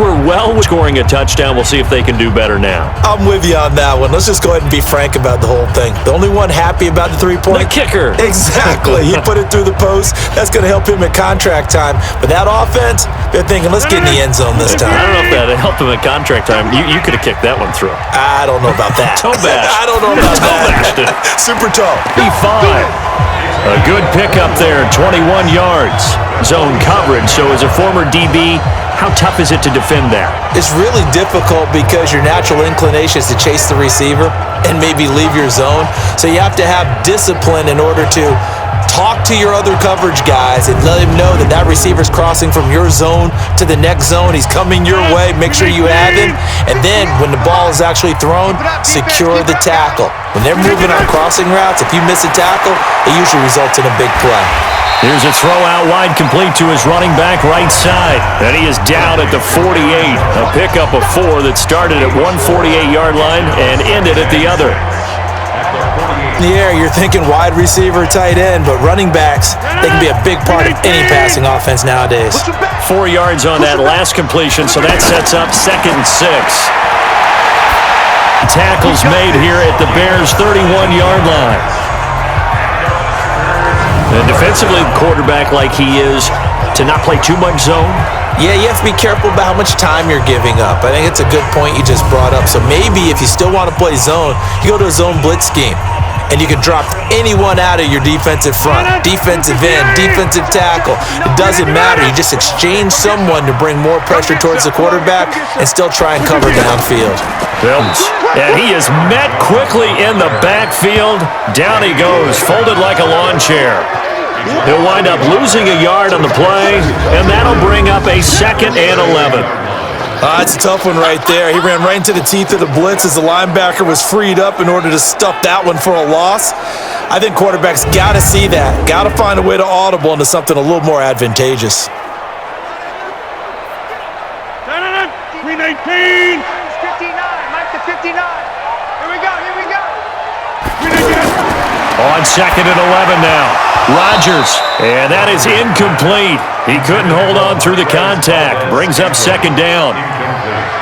We're well scoring a touchdown. We'll see if they can do better now. I'm with you on that one. Let's just go ahead and be frank about the whole thing. The only one happy about the 3-point. The kicker. Exactly. He put it through the post. That's going to help him at contract time. But that offense, they're thinking, let's get in the end zone this time. I don't know if that helped him at contract time. You could have kicked that one through. I don't know about that. Toe bash. I don't know about that. Super toe. B5. A good pickup there, 21 yards. Zone coverage. So as a former DB, how tough is it to defend that? It's really difficult because your natural inclination is to chase the receiver and maybe leave your zone. So you have to have discipline in order to talk to your other coverage guys and let him know that that receiver's crossing from your zone to the next zone. He's coming your way. Make sure you have him. And then when the ball is actually thrown, secure the tackle. When they're moving on crossing routes, if you miss a tackle, it usually results in a big play. Here's a throw out wide complete to his running back right side. And he is down at the 48. A pickup of 4 that started at 148-yard line and ended at the other. In the air, you're thinking wide receiver, tight end, but running backs, they can be a big part of any passing offense nowadays. 4 yards on that last completion, so that sets up 2nd and 6. Tackles made here at the Bears' 31-yard line. And defensively, the quarterback like he is, to not play too much zone. Yeah, you have to be careful about how much time you're giving up. I think it's a good point you just brought up. So maybe if you still want to play zone, you go to a zone blitz scheme. And you can drop anyone out of your defensive front, defensive end, defensive tackle. It doesn't matter. You just exchange someone to bring more pressure towards the quarterback and still try and cover downfield. And he is met quickly in the backfield. Down he goes, folded like a lawn chair. He'll wind up losing a yard on the play, and that'll bring up a 2nd and 11. That's a tough one right there. He ran right into the teeth of the blitz as the linebacker was freed up in order to stuff that one for a loss. I think quarterbacks got to see that. Got to find a way to audible into something a little more advantageous. 319. 59. Mike to 59. Here we go. On 2nd and 11 now. Rodgers, and that is incomplete. He couldn't hold on through the contact. Brings up 2nd down.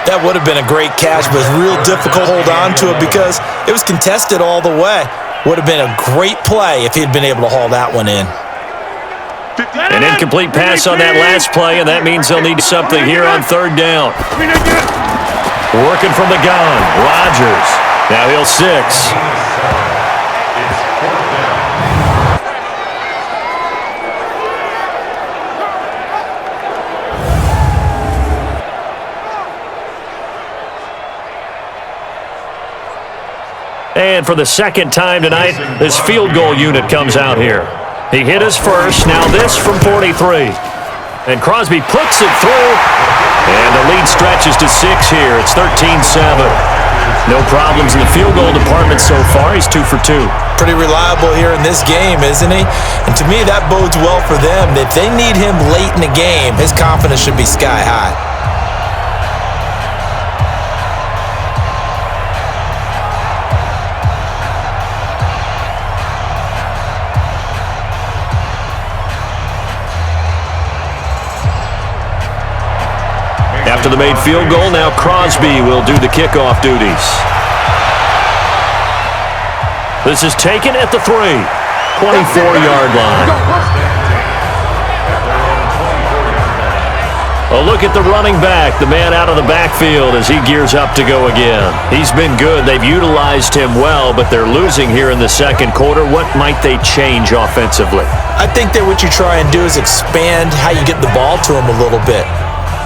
That would have been a great catch, but it's real difficult to hold on to it because it was contested all the way. Would have been a great play if he had been able to haul that one in. An incomplete pass on that last play, and that means they'll need something here on 3rd down. Working from the gun, Rodgers. Now he'll 6. And for the 2nd time tonight, this field goal unit comes out here. He hit his first, now this from 43. And Crosby puts it through, and the lead stretches to 6 here. It's 13-7. No problems in the field goal department so far. He's 2 for 2. Pretty reliable here in this game, isn't he? And to me, that bodes well for them. If they need him late in the game, his confidence should be sky high. After the made field goal, now Crosby will do the kickoff duties. This is taken at the 24-yard line. A look at the running back, the man out of the backfield as he gears up to go again. He's been good. They've utilized him well, but they're losing here in the 2nd quarter. What might they change offensively? I think that what you try and do is expand how you get the ball to him a little bit.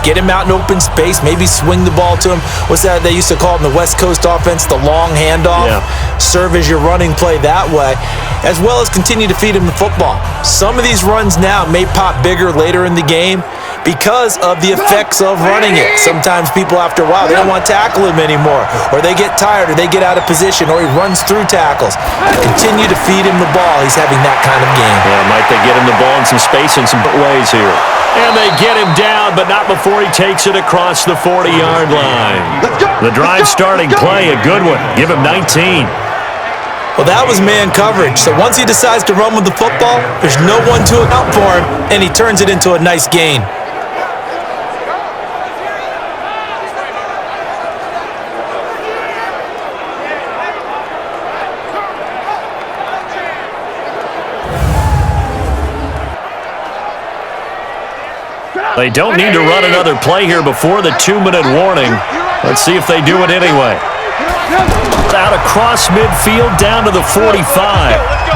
Get him out in open space, maybe swing the ball to him. What's that they used to call it in the West Coast offense, the long handoff? Yeah. Serve as your running play that way, as well as continue to feed him the football. Some of these runs now may pop bigger later in the game because of the effects of running it. Sometimes people, after a while, they don't want to tackle him anymore, or they get tired, or they get out of position, or he runs through tackles. Continue to feed him the ball. He's having that kind of game. Yeah, might they get him the ball in some space in some ways here. And they get him down, but not before he takes it across the 40-yard line. The drive starting play, a good one. Give him 19. Well, that was man coverage. So once he decides to run with the football, there's no one to account for him, and he turns it into a nice gain. They don't need to run another play here before the 2-minute warning. Let's see if they do it anyway. Out across midfield down to the 45.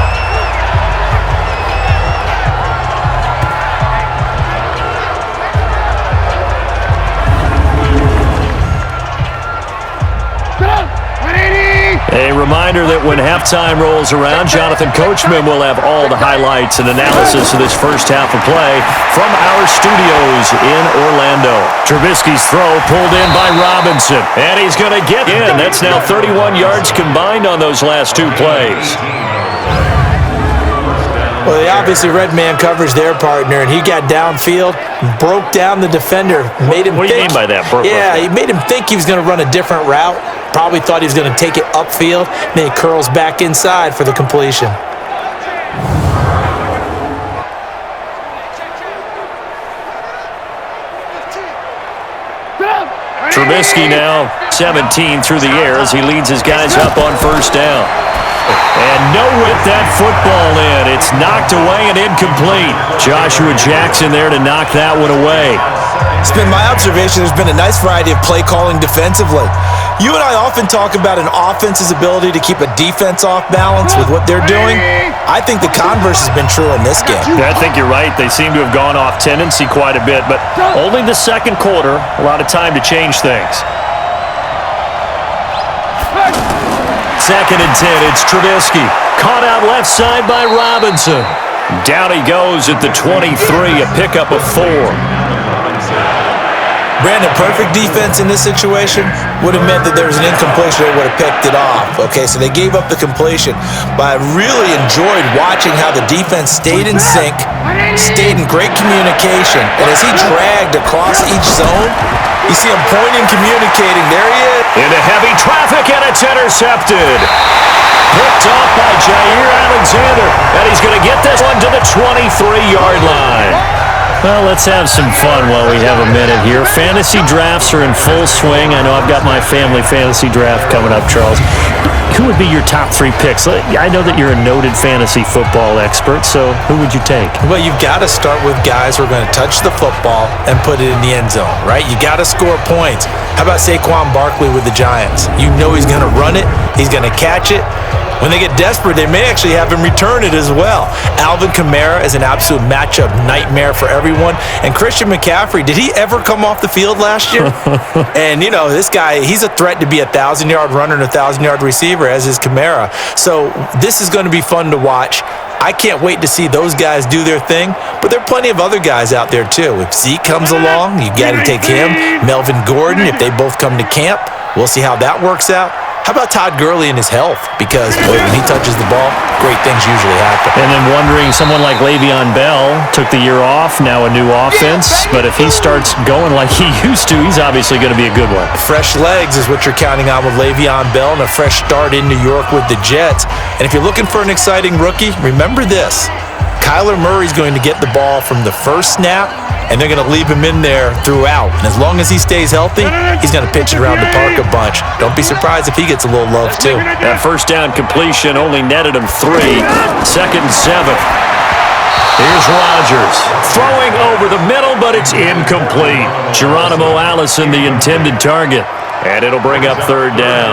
A reminder that when halftime rolls around, Jonathan Coachman will have all the highlights and analysis of this first half of play from our studios in Orlando. Trubisky's throw pulled in by Robinson, and he's going to get in. That's now 31 yards combined on those last 2 plays. Well, they obviously read man coverage their partner, and he got downfield, broke down the defender, made him What do you mean by that? He made him think he was going to run a different route. Probably thought he was going to take it upfield, then he curls back inside for the completion. Trubisky now 17 through the air as he leads his guys up on first down. And no with that football in. It's knocked away and incomplete. Joshua Jackson there to knock that one away. It's been my observation there's been a nice variety of play calling defensively. You and I often talk about an offense's ability to keep a defense off balance with what they're doing. I think the converse has been true in this game. Yeah, I think you're right. They seem to have gone off tendency quite a bit, but only the 2nd quarter, a lot of time to change things. 2nd and 10, it's Trubisky. Caught out left side by Robinson. Down he goes at the 23, a pickup of 4. Brandon, perfect defense in this situation would have meant that there was an incompletion. They would have picked it off. Okay, so they gave up the completion. But I really enjoyed watching how the defense stayed in sync, stayed in great communication. And as he dragged across each zone, you see him pointing, communicating. There he is. Into heavy traffic, and it's intercepted. Picked off by Jair Alexander, and he's going to get this one to the 23-yard line. Well, let's have some fun while we have a minute here. Fantasy drafts are in full swing. I know I've got my family fantasy draft coming up, Charles. Who would be your top 3 picks? I know that you're a noted fantasy football expert, so who would you take? Well, you've got to start with guys who are going to touch the football and put it in the end zone, right? You got to score points. How about Saquon Barkley with the Giants? You know he's going to run it. He's going to catch it. When they get desperate, they may actually have him return it as well. Alvin Kamara is an absolute matchup nightmare for everyone. And Christian McCaffrey, did he ever come off the field last year? And, you know, this guy, he's a threat to be a 1,000-yard runner and a 1,000-yard receiver, as is Kamara. So this is going to be fun to watch. I can't wait to see those guys do their thing, but there are plenty of other guys out there too. If Zeke comes along, you got to take him. Melvin Gordon, if they both come to camp, we'll see how that works out. How about Todd Gurley and his health? Because, boy, when he touches the ball, great things usually happen. And then wondering, someone like Le'Veon Bell took the year off, now a new offense. But if he starts going like he used to, he's obviously going to be a good one. Fresh legs is what you're counting on with Le'Veon Bell and a fresh start in New York with the Jets. And if you're looking for an exciting rookie, remember this. Kyler Murray's going to get the ball from the first snap, and they're going to leave him in there throughout. And as long as he stays healthy, he's going to pitch it around the park a bunch. Don't be surprised if he gets a little love, too. That first down completion only netted him 3. 2nd and 7. Here's Rodgers. Throwing over the middle, but it's incomplete. Geronimo Allison, the intended target. And it'll bring up 3rd down.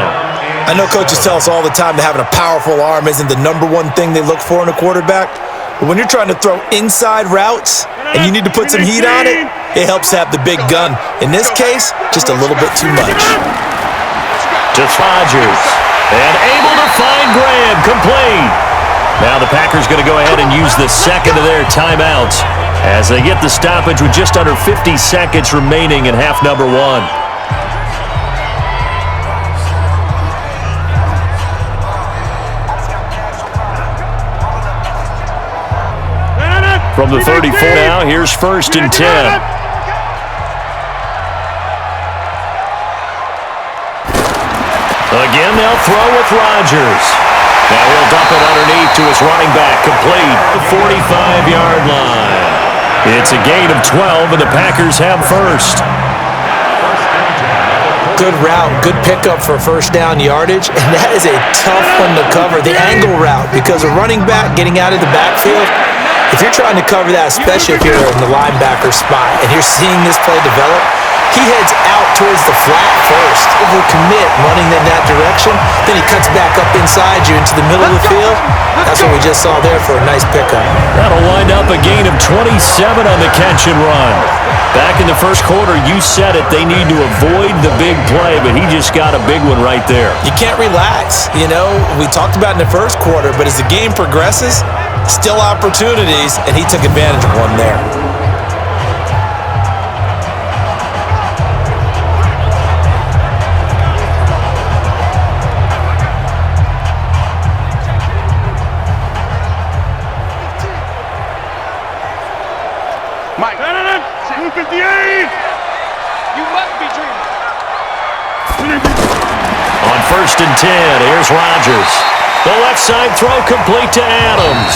I know coaches tell us all the time that having a powerful arm isn't the number one thing they look for in a quarterback. But when you're trying to throw inside routes and you need to put some heat on it, it helps have the big gun. In this case, just a little bit too much. To Rodgers. And able to find Graham. Complete. Now the Packers going to go ahead and use the second of their timeouts as they get the stoppage with just under 50 seconds remaining in half number 1. From the 34 now, here's 1st and 10. Again, they'll throw with Rodgers. Now he'll dump it underneath to his running back, complete the 45-yard line. It's a gain of 12, and the Packers have 1st. Good route, good pickup for first down yardage, and that is a tough one to cover. The angle route, because a running back getting out of the backfield, if you're trying to cover that, especially if you're in the linebacker spot and you're seeing this play develop, he heads out towards the flat first. Overcommit running in that direction, then he cuts back up inside you into the middle of the field. That's what we just saw there for a nice pickup. That'll wind up a gain of 27 on the catch and run. Back in the first quarter, you said it, they need to avoid the big play, but he just got a big one right there. You can't relax. You know, we talked about in the first quarter, but as the game progresses, still opportunities, and he took advantage of one there. Mike. 258. You must be dreaming. On 1st and 10, here's Rodgers. The left side throw complete to Adams.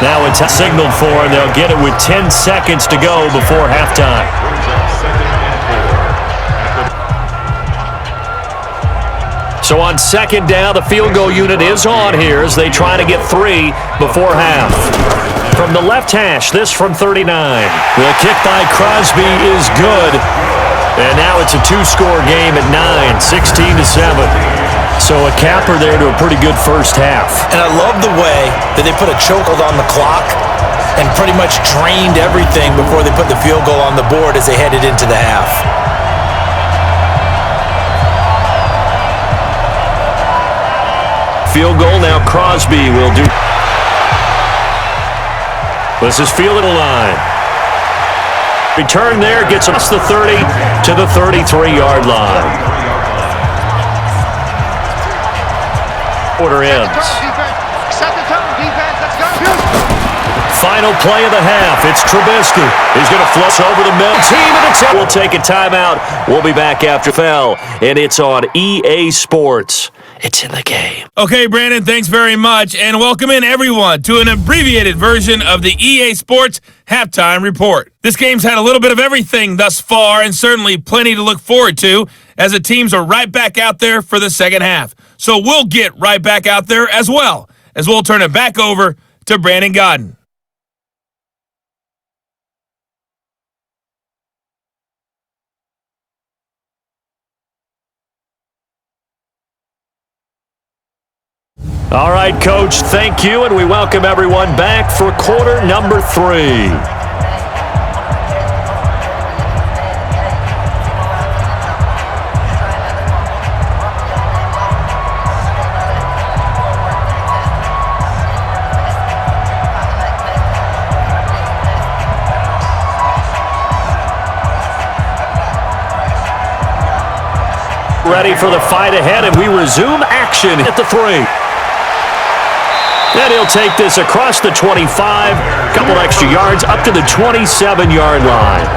Now it's signaled for, and they'll get it with 10 seconds to go before halftime. So on 2nd down, the field goal unit is on here as they try to get 3 before half. From the left hash, this from 39. The kick by Crosby is good. And now it's a 2-score game at 9, 16-7. So a capper there to a pretty good first half. And I love the way that they put a chokehold on the clock and pretty much drained everything before they put the field goal on the board as they headed into the half. Field goal now Crosby will do. This is field at the line. Return there, gets us the 30 to the 33-yard line. Quarter ends. Set the tone, defense. Let's go. Final play of the half. It's Trubisky. He's going to flush over the middle. Team in the we'll take a timeout. We'll be back after fell, and it's on EA Sports. It's in the game. Okay, Brandon, thanks very much, and welcome in everyone to an abbreviated version of the EA Sports Halftime Report. This game's had a little bit of everything thus far, and certainly plenty to look forward to, as the teams are right back out there for the second half. So we'll get right back out there as well, as we'll turn it back over to Brandon Godden. All right, Coach, thank you, and we welcome everyone back for quarter number 3. Ready for the fight ahead, and we resume action at the 3. And he'll take this across the 25, couple extra yards, up to the 27-yard line.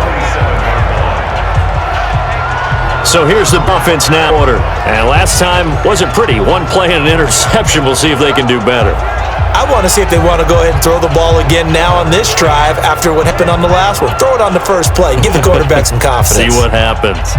So here's the offense now order. And last time wasn't pretty. One play and an interception. We'll see if they can do better. I want to see if they want to go ahead and throw the ball again now on this drive after what happened on the last one. Throw it on the first play. Give the quarterback some confidence. See what happens.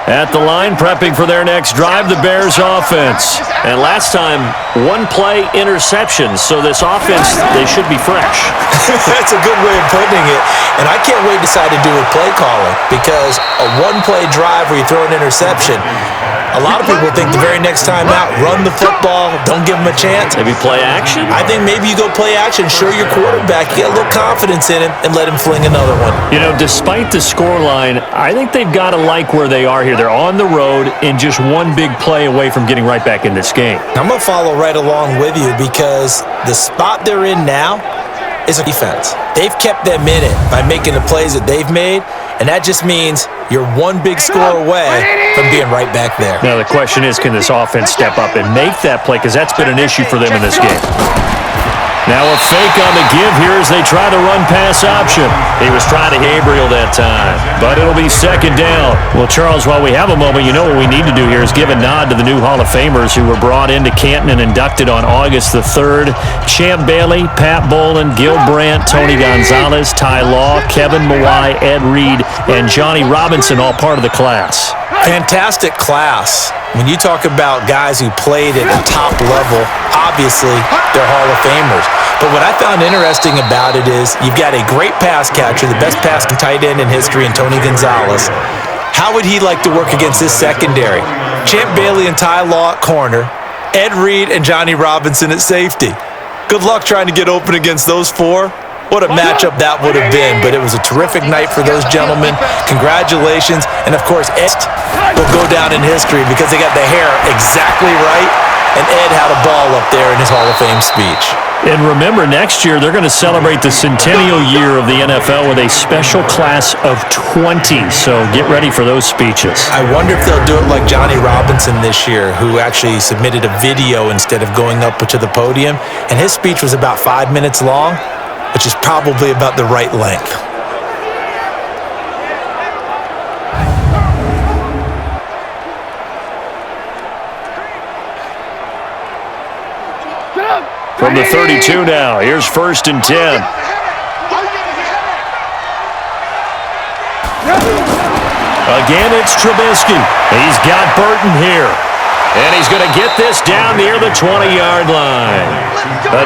At the line, prepping for their next drive, the Bears offense. And last time, one play interception. So this offense, they should be fresh. That's a good way of putting it. And I can't wait to decide to do with play calling, because a one-play drive where you throw an interception, a lot of people think the very next time out, run the football, don't give them a chance. Maybe play action? I think maybe you go play action, show your quarterback, get a little confidence in him, and let him fling another one. You know, despite the scoreline, I think they've got to like where they are here. They're on the road and just one big play away from getting right back in this game. I'm going to follow right along with you, because the spot they're in now is a defense. They've kept them in it by making the plays that they've made, and that just means you're one big score away from being right back there. Now the question is, can this offense step up and make that play? Because that's been an issue for them in this game. Now a fake on the give here as they try the run-pass option. He was trying to Gabriel that time, but it'll be second down. Well, Charles, while we have a moment, you know what we need to do here is give a nod to the new Hall of Famers who were brought into Canton and inducted on August the 3rd. Champ Bailey, Pat Bolin, Gil Brandt, Tony Gonzalez, Ty Law, Kevin Mawai, Ed Reed, and Johnny Robinson, all part of the class. Fantastic class. When you talk about guys who played at the top level, obviously they're Hall of Famers. But what I found interesting about it is you've got a great pass catcher, the best passing tight end in history, in Tony Gonzalez. How would he like to work against this secondary? Champ Bailey and Ty Law at corner, Ed Reed and Johnny Robinson at safety. Good luck trying to get open against those four. What a matchup that would have been, but it was a terrific night for those gentlemen. Congratulations. And, of course, Ed will go down in history because they got the hair exactly right, and Ed had a ball up there in his Hall of Fame speech. And remember, next year they're going to celebrate the centennial year of the NFL with a special class of 20, so get ready for those speeches. I wonder if they'll do it like Johnny Robinson this year, who actually submitted a video instead of going up to the podium, and his speech was about 5 minutes long, which is probably about the right length. From the 32 now, here's 1st and 10. Again, it's Trubisky. He's got Burton here. And he's going to get this down near the 20-yard line.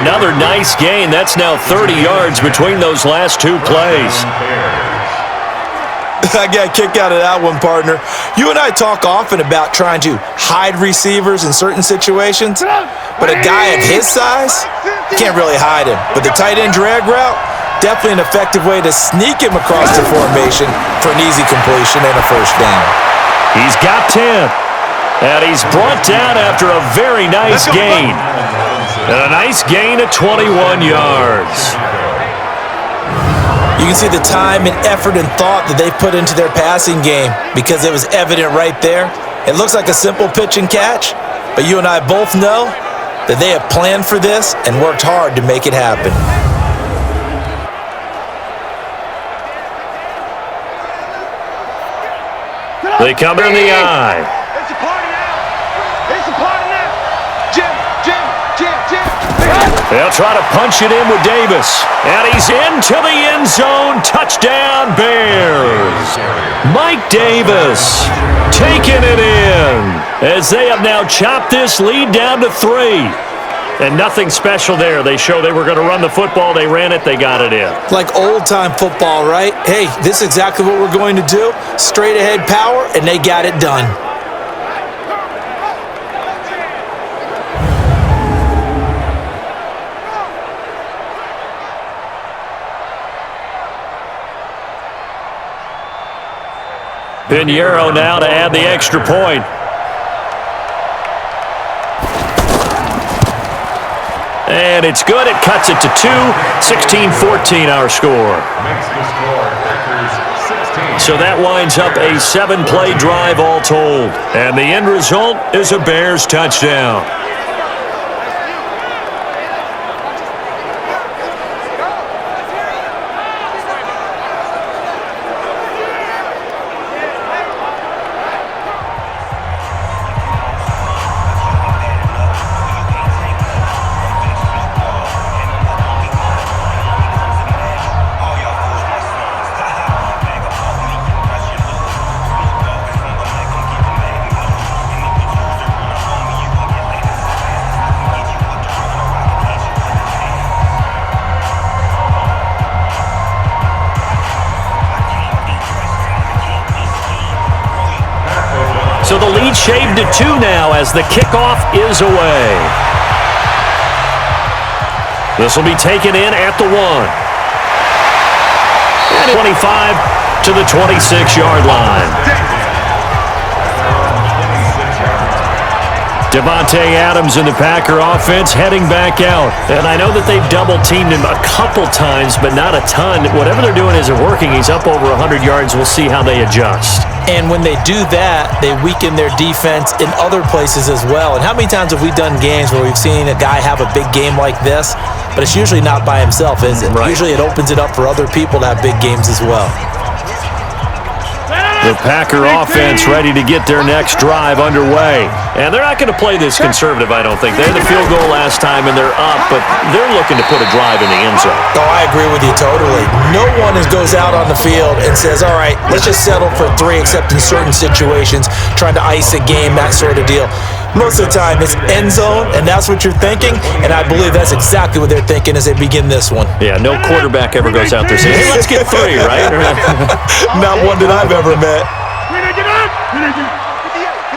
Another nice gain. That's now 30 yards between those last two plays. I got a kick out of that one, partner. You and I talk often about trying to hide receivers in certain situations, but a guy of his size, can't really hide him. But the tight end drag route, definitely an effective way to sneak him across the formation for an easy completion and a first down. He's got 10. And he's brought down after a very nice gain. And a nice gain of 21 yards. You can see the time and effort and thought that they put into their passing game because it was evident right there. It looks like a simple pitch and catch, but you and I both know that they have planned for this and worked hard to make it happen. They come in the eye. It's a party now. It's a party now. Jim. They'll try to punch it in with Davis. And he's into the end zone. Touchdown, Bears. Mike Davis taking it in as they have now chopped this lead down to 3. And nothing special there. They show they were going to run the football. They ran it. They got it in. Like old-time football, right? Hey, this is exactly what we're going to do. Straight-ahead power, and they got it done. Pinheiro now to add the extra point. And it's good. It cuts it to 2. 16-14 our score. Makes the score Packers 16. So that winds up a 7-play drive all told. And the end result is a Bears touchdown. So the lead shaved to 2 now as the kickoff is away. This will be taken in at the 1. And 25 to the 26-yard line. Devontae Adams in the Packer offense heading back out. And I know that they've double-teamed him a couple times, but not a ton. Whatever they're doing isn't working. He's up over 100 yards. We'll see how they adjust. And when they do that, they weaken their defense in other places as well. And how many times have we done games where we've seen a guy have a big game like this, but it's usually not by himself, is it? Right. Usually it opens it up for other people to have big games as well. The Packer offense ready to get their next drive underway. And they're not going to play this conservative, I don't think. They had the field goal last time, and they're up, but they're looking to put a drive in the end zone. Oh, I agree with you totally. No one goes out on the field and says, all right, let's just settle for 3, except in certain situations, trying to ice a game, that sort of deal. Most of the time, it's end zone, and that's what you're thinking, and I believe that's exactly what they're thinking as they begin this one. Yeah, no quarterback ever goes out there saying, hey, let's get 3, right? Not one that I've ever met.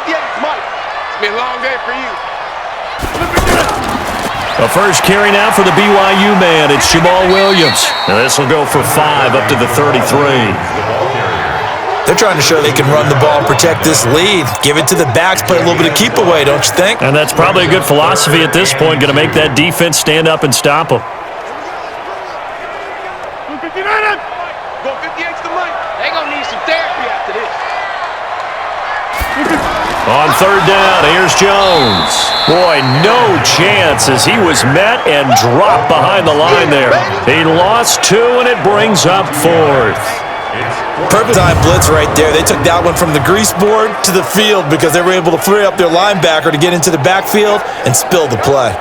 58, Mike. It's been a long day for you. A first carry now for the BYU man. It's Jamal Williams. Now this will go for 5 up to the 33. They're trying to show they can run the ball and protect this lead. Give it to the backs, play a little bit of keep away, don't you think? And that's probably a good philosophy at this point. Going to make that defense stand up and stop them. Go 58 to Mike. They're going to need some therapy after this. On third down, here's Jones. Boy, no chance as he was met and dropped behind the line there. He lost 2, and it brings up 4th. Perfect time blitz right there. They took that one from the grease board to the field because they were able to free up their linebacker to get into the backfield and spill the play.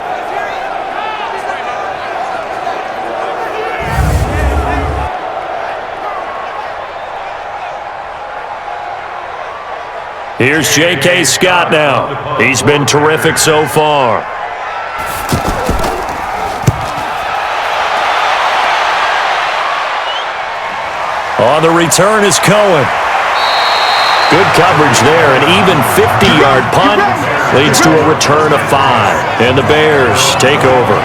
Here's J.K. Scott now. He's been terrific so far. On the return is Cohen. Good coverage there. An even 50-yard punt leads to a return of 5. And the Bears take over.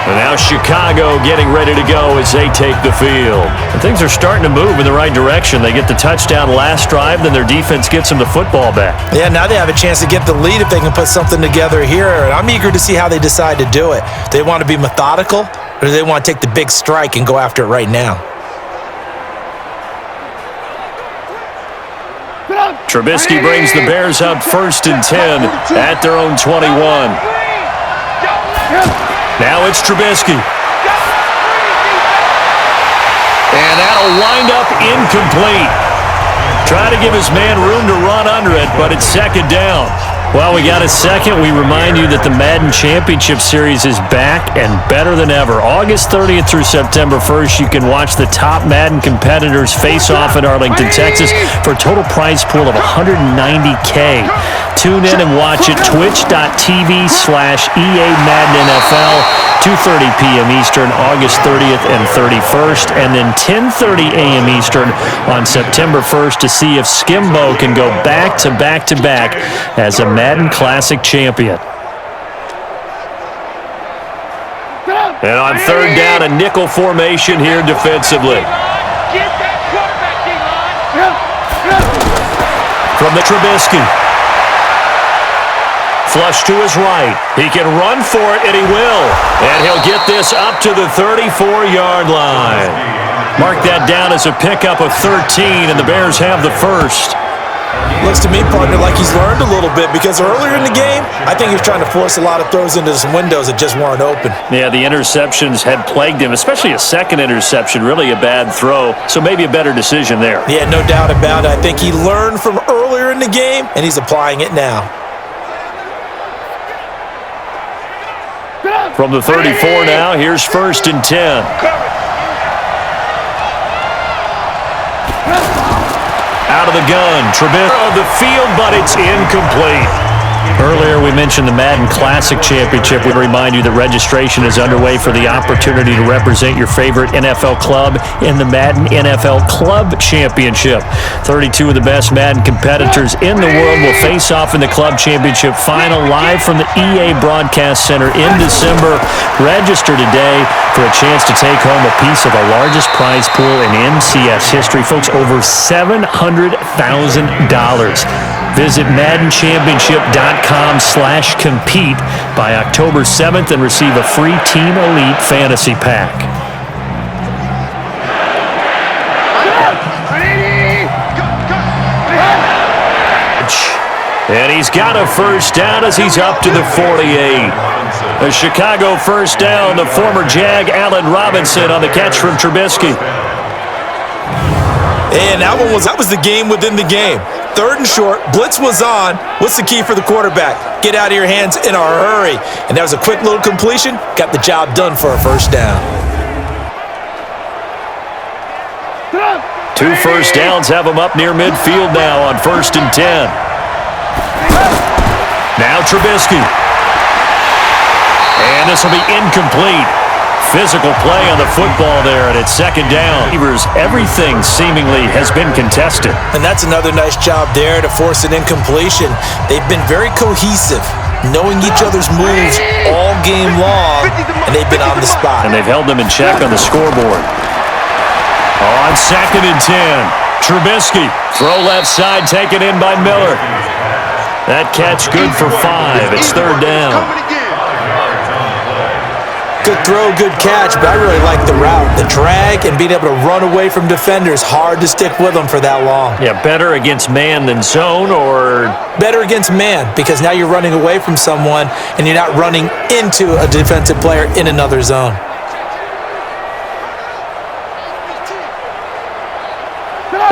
And now Chicago getting ready to go as they take the field. And things are starting to move in the right direction. They get the touchdown last drive, then their defense gets them the football back. Yeah, now they have a chance to get the lead if they can put something together here. And I'm eager to see how they decide to do it. Do they want to be methodical, or do they want to take the big strike and go after it right now? Trubisky brings the Bears up 1st and 10 at their own 21. Now it's Trubisky. And that'll wind up incomplete. Try to give his man room to run under it, but it's 2nd down. Well, we got a second. We remind you that the Madden Championship Series is back and better than ever. August 30th through September 1st, you can watch the top Madden competitors face off in Arlington, Texas for a total prize pool of $190K. Tune in and watch it, twitch.tv/EA Madden NFL, 2:30 p.m. Eastern, August 30th and 31st, and then 10:30 a.m. Eastern on September 1st to see if Skimbo can go back-to-back-to-back as a Madden Classic champion. And on 3rd down, a nickel formation here defensively. From the Trubisky. Flush to his right. He can run for it, and he will. And he'll get this up to the 34-yard line. Mark that down as a pickup of 13, and the Bears have the first. Looks to me, partner, like he's learned a little bit, because earlier in the game, I think he was trying to force a lot of throws into some windows that just weren't open. Yeah, the interceptions had plagued him, especially a second interception, really a bad throw, so maybe a better decision there. Yeah, no doubt about it. I think he learned from earlier in the game, and he's applying it now. From the 34 now, here's 1st and 10. Out of the gun, Trubisky of the field, but it's incomplete. Earlier, we mentioned the Madden Classic Championship. We remind you that registration is underway for the opportunity to represent your favorite NFL club in the Madden NFL Club Championship. 32 of the best Madden competitors in the world will face off in the Club Championship final live from the EA Broadcast Center in December. Register today for a chance to take home a piece of the largest prize pool in MCS history. Folks, over $700,000. Visit MaddenChampionship.com/compete by October 7th and receive a free Team Elite Fantasy Pack. And he's got a first down as he's up to the 48. A Chicago first down, the former Jag Allen Robinson on the catch from Trubisky. And that was the game within the game. 3rd and short, blitz was on. What's the key for the quarterback? Get out of your hands in a hurry. And that was a quick little completion. Got the job done for a first down. 2 first downs have him up near midfield now on 1st and 10. Now Trubisky. And this will be incomplete. Physical play on the football there, and it's 2nd down. Everything seemingly has been contested. And that's another nice job there to force an incompletion. They've been very cohesive, knowing each other's moves all game long, and they've been on the spot. And they've held them in check on the scoreboard. On 2nd and 10, Trubisky. Throw left side, taken in by Miller. That catch good for 5. It's 3rd down. Good throw, good catch, but I really like the route. The drag and being able to run away from defenders, hard to stick with them for that long. Yeah, better against man than zone, or? Better against man, because now you're running away from someone and you're not running into a defensive player in another zone.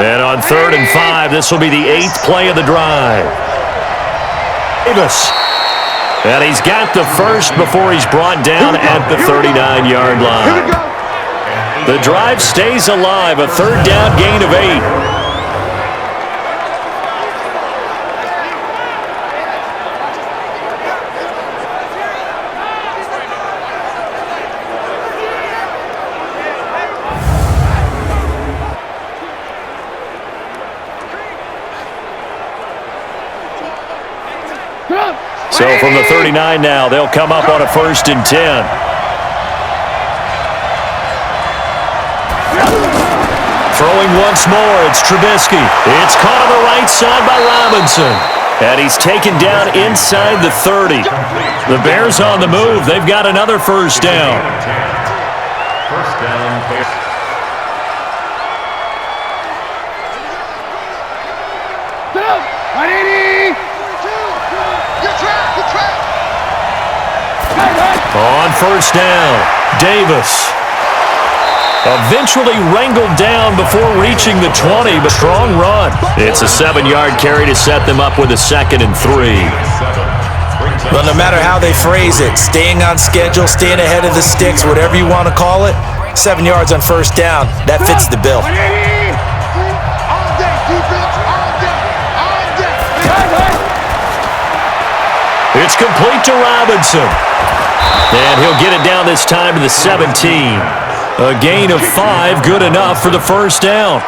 And on 3rd and 5, this will be the 8th play of the drive. Davis. And he's got the first before he's brought down at the 39-yard line. The drive stays alive, a 3rd down gain of 8. So from the 39 now, they'll come up on a 1st and 10. Throwing once more, it's Trubisky. It's caught on the right side by Robinson. And he's taken down inside the 30. The Bears on the move. They've got another first down. First down. On first down, Davis. Eventually wrangled down before reaching the 20, but strong run. It's a 7-yard carry to set them up with a 2nd and 3. Well, no matter how they phrase it, staying on schedule, staying ahead of the sticks, whatever you want to call it, 7 yards on first down, that fits the bill. It's complete to Robinson. And he'll get it down this time to the 17. A gain of 5, good enough for the first down.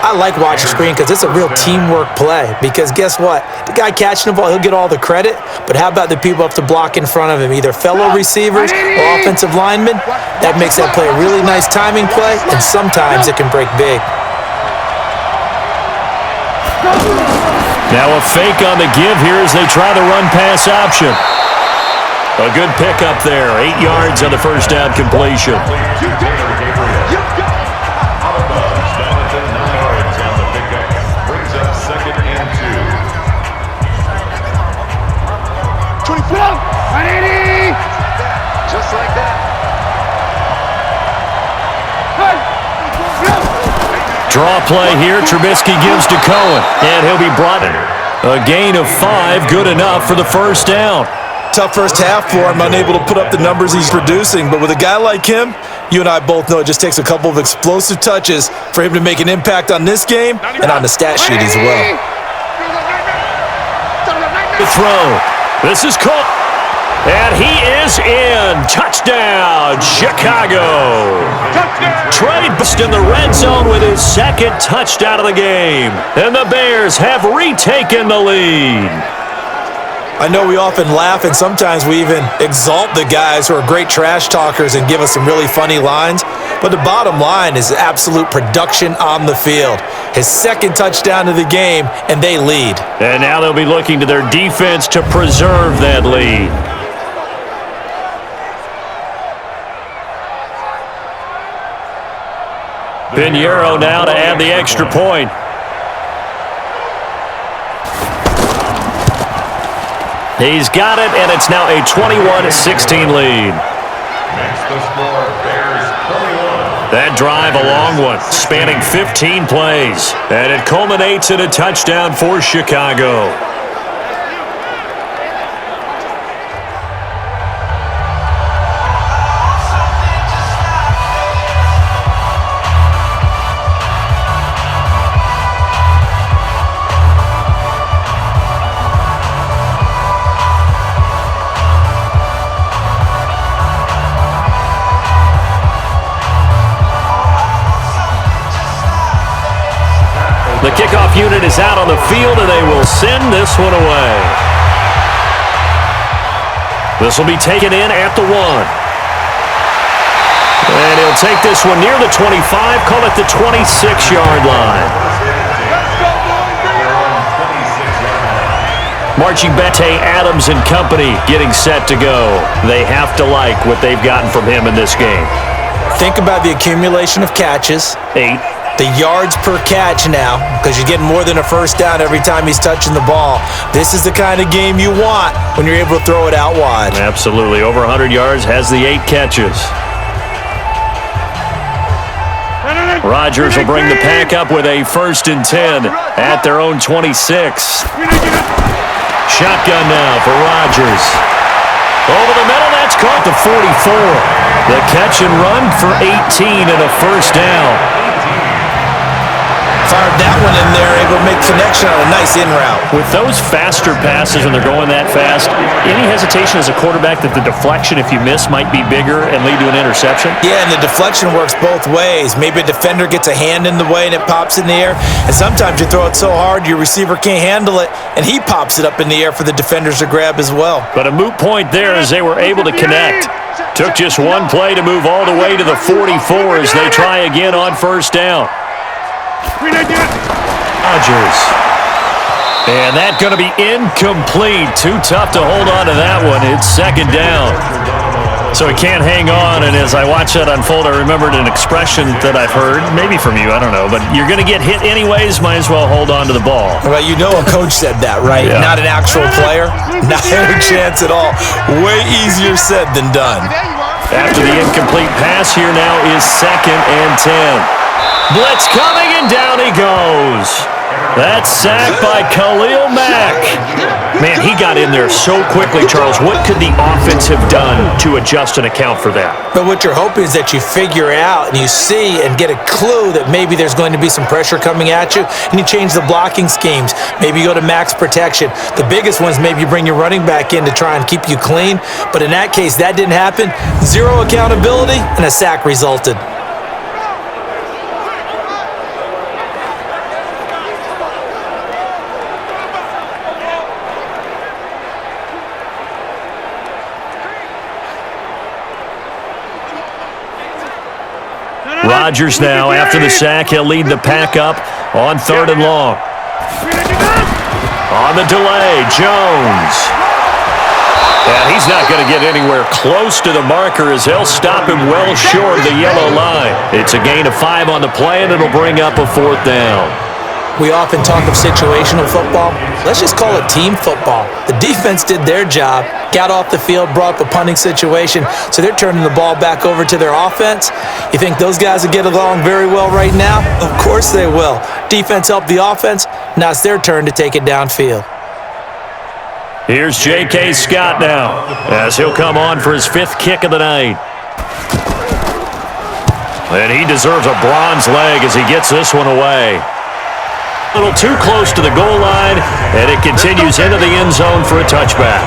I like watching screen because it's a real teamwork play. Because guess what? The guy catching the ball, he'll get all the credit. But how about the people up to block in front of him, either fellow receivers or offensive linemen? That makes that play a really nice timing play, and sometimes it can break big. Now a fake on the give here as they try the run-pass option. A good pickup there, 8 yards on the first down completion. Just like that. Draw play here, Trubisky gives to Cohen, and he'll be brought in. A gain of 5, good enough for the first down. Tough first half for him, unable to put up the numbers he's producing. But with a guy like him, you and I both know it just takes a couple of explosive touches for him to make an impact on this game and on the stat sheet as well. The throw. This is caught. And he is in. Touchdown, Chicago. Trey Bust in the red zone with his 2nd touchdown of the game. And the Bears have retaken the lead. I know we often laugh and sometimes we even exalt the guys who are great trash talkers and give us some really funny lines. But the bottom line is absolute production on the field. His 2nd touchdown of the game, and they lead. And now they'll be looking to their defense to preserve that lead. Pinheiro now to add the extra point. He's got it, and it's now a 21-16 lead. Makes the score Bears 21. That drive a long one, spanning 15 plays. And it culminates in a touchdown for Chicago. The kickoff unit is out on the field, and they will send this one away. This will be taken in at the 1. And he'll take this one near the 25, call it the 26-yard line. Marching Bette, Adams, and company getting set to go. They have to like what they've gotten from him in this game. Think about the accumulation of catches. 8. The yards per catch now, because you're getting more than a first down every time he's touching the ball. This is the kind of game you want when you're able to throw it out wide. Absolutely. Over 100 yards, has the 8 catches. Rodgers will bring the pack up with a 1st and 10 at their own 26. Shotgun now for Rodgers. Over the middle, that's caught the 44. The catch and run for 18 and a first down. carved that one in there, able to make connection on a nice in route. With those faster passes when they're going that fast, any hesitation as a quarterback that the deflection, if you miss, might be bigger and lead to an interception? Yeah, and the deflection works both ways. Maybe a defender gets a hand in the way and it pops in the air, and sometimes you throw it so hard your receiver can't handle it, and he pops it up in the air for the defenders to grab as well. But a moot point there as they were able to connect. Took just one play to move all the way to the 44 as they try again on first down. Rodgers. And that's going to be incomplete. Too tough to hold on to that one. It's second down. So he can't hang on, and as I watch that unfold, I remembered an expression that I've heard, maybe from you, I don't know, but you're going to get hit anyways, might as well hold on to the ball. Well, you know a coach said that, right? Yeah. Not an actual player. Not a chance at all. Way easier said than done. After the incomplete pass, here now is 2nd and 10. Blitz coming, and down he goes. That's sacked by Khalil Mack. Man, he got in there so quickly, Charles. What could the offense have done to adjust and account for that? But what you're hoping is that you figure out and you see and get a clue that maybe there's going to be some pressure coming at you, and you change the blocking schemes. Maybe you go to max protection. The biggest ones, maybe you bring your running back in to try and keep you clean. But in that case, that didn't happen. Zero accountability, and a sack resulted. Rodgers now, after the sack, he'll lead the pack up on 3rd and long. On the delay, Jones. And he's not going to get anywhere close to the marker as they'll stop him well short of the yellow line. It's a gain of 5 on the play, and it'll bring up a 4th down. We often talk of situational football. Let's just call it team football. The defense did their job, got off the field, brought up a punting situation, so they're turning the ball back over to their offense. You think those guys will get along very well right now? Of course they will. Defense helped the offense. Now it's their turn to take it downfield. Here's J.K. Scott now as he'll come on for his 5th kick of the night. And he deserves a bronze leg as he gets this one away. A little too close to the goal line, and it continues into the end zone for a touchback.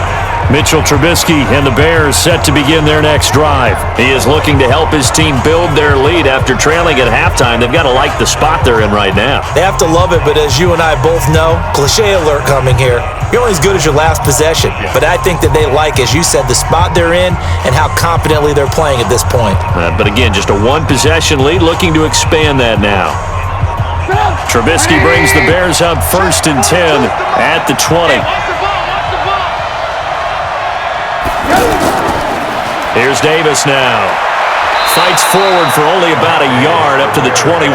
Mitchell Trubisky and the Bears set to begin their next drive. He is looking to help his team build their lead after trailing at halftime. They've got to like the spot they're in right now. They have to love it, but as you and I both know, cliche alert coming here. You're only as good as your last possession. But I think that they like, as you said, the spot they're in and how confidently they're playing at this point. But again, just a 1-possession lead, looking to expand that now. Trubisky brings the Bears up 1st and 10 at the 20. Here's Davis now. Fights forward for only about a yard up to the 21.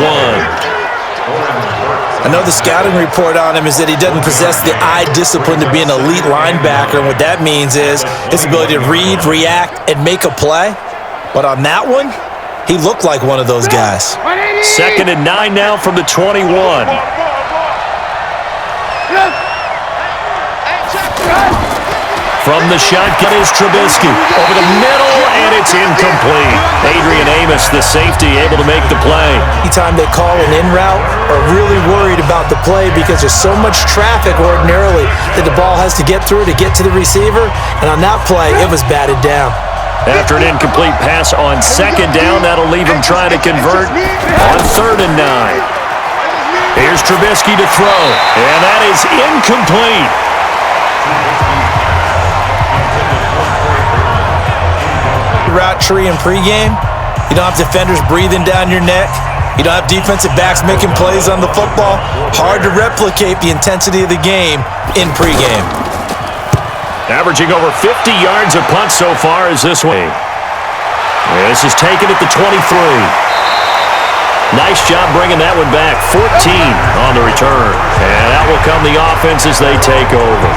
I know the scouting report on him is that he doesn't possess the eye discipline to be an elite linebacker. And what that means is his ability to read, react, and make a play. But on that one, he looked like one of those guys. 2nd and 9 now from the 21. From the shotgun is Trubisky. Over the middle, and it's incomplete. Adrian Amos, the safety, able to make the play. Anytime they call an in route, are really worried about the play because there's so much traffic ordinarily that the ball has to get through to get to the receiver. And on that play, it was batted down. After an incomplete pass on 2nd down, that'll leave him trying to convert on 3rd and 9. Here's Trubisky to throw, and that is incomplete. Route tree in pregame. You don't have defenders breathing down your neck. You don't have defensive backs making plays on the football. Hard to replicate the intensity of the game in pregame. Averaging over 50 yards a punt so far as this way. This is taken at the 23. Nice job bringing that one back. 14 on the return. And that will come the offense as they take over.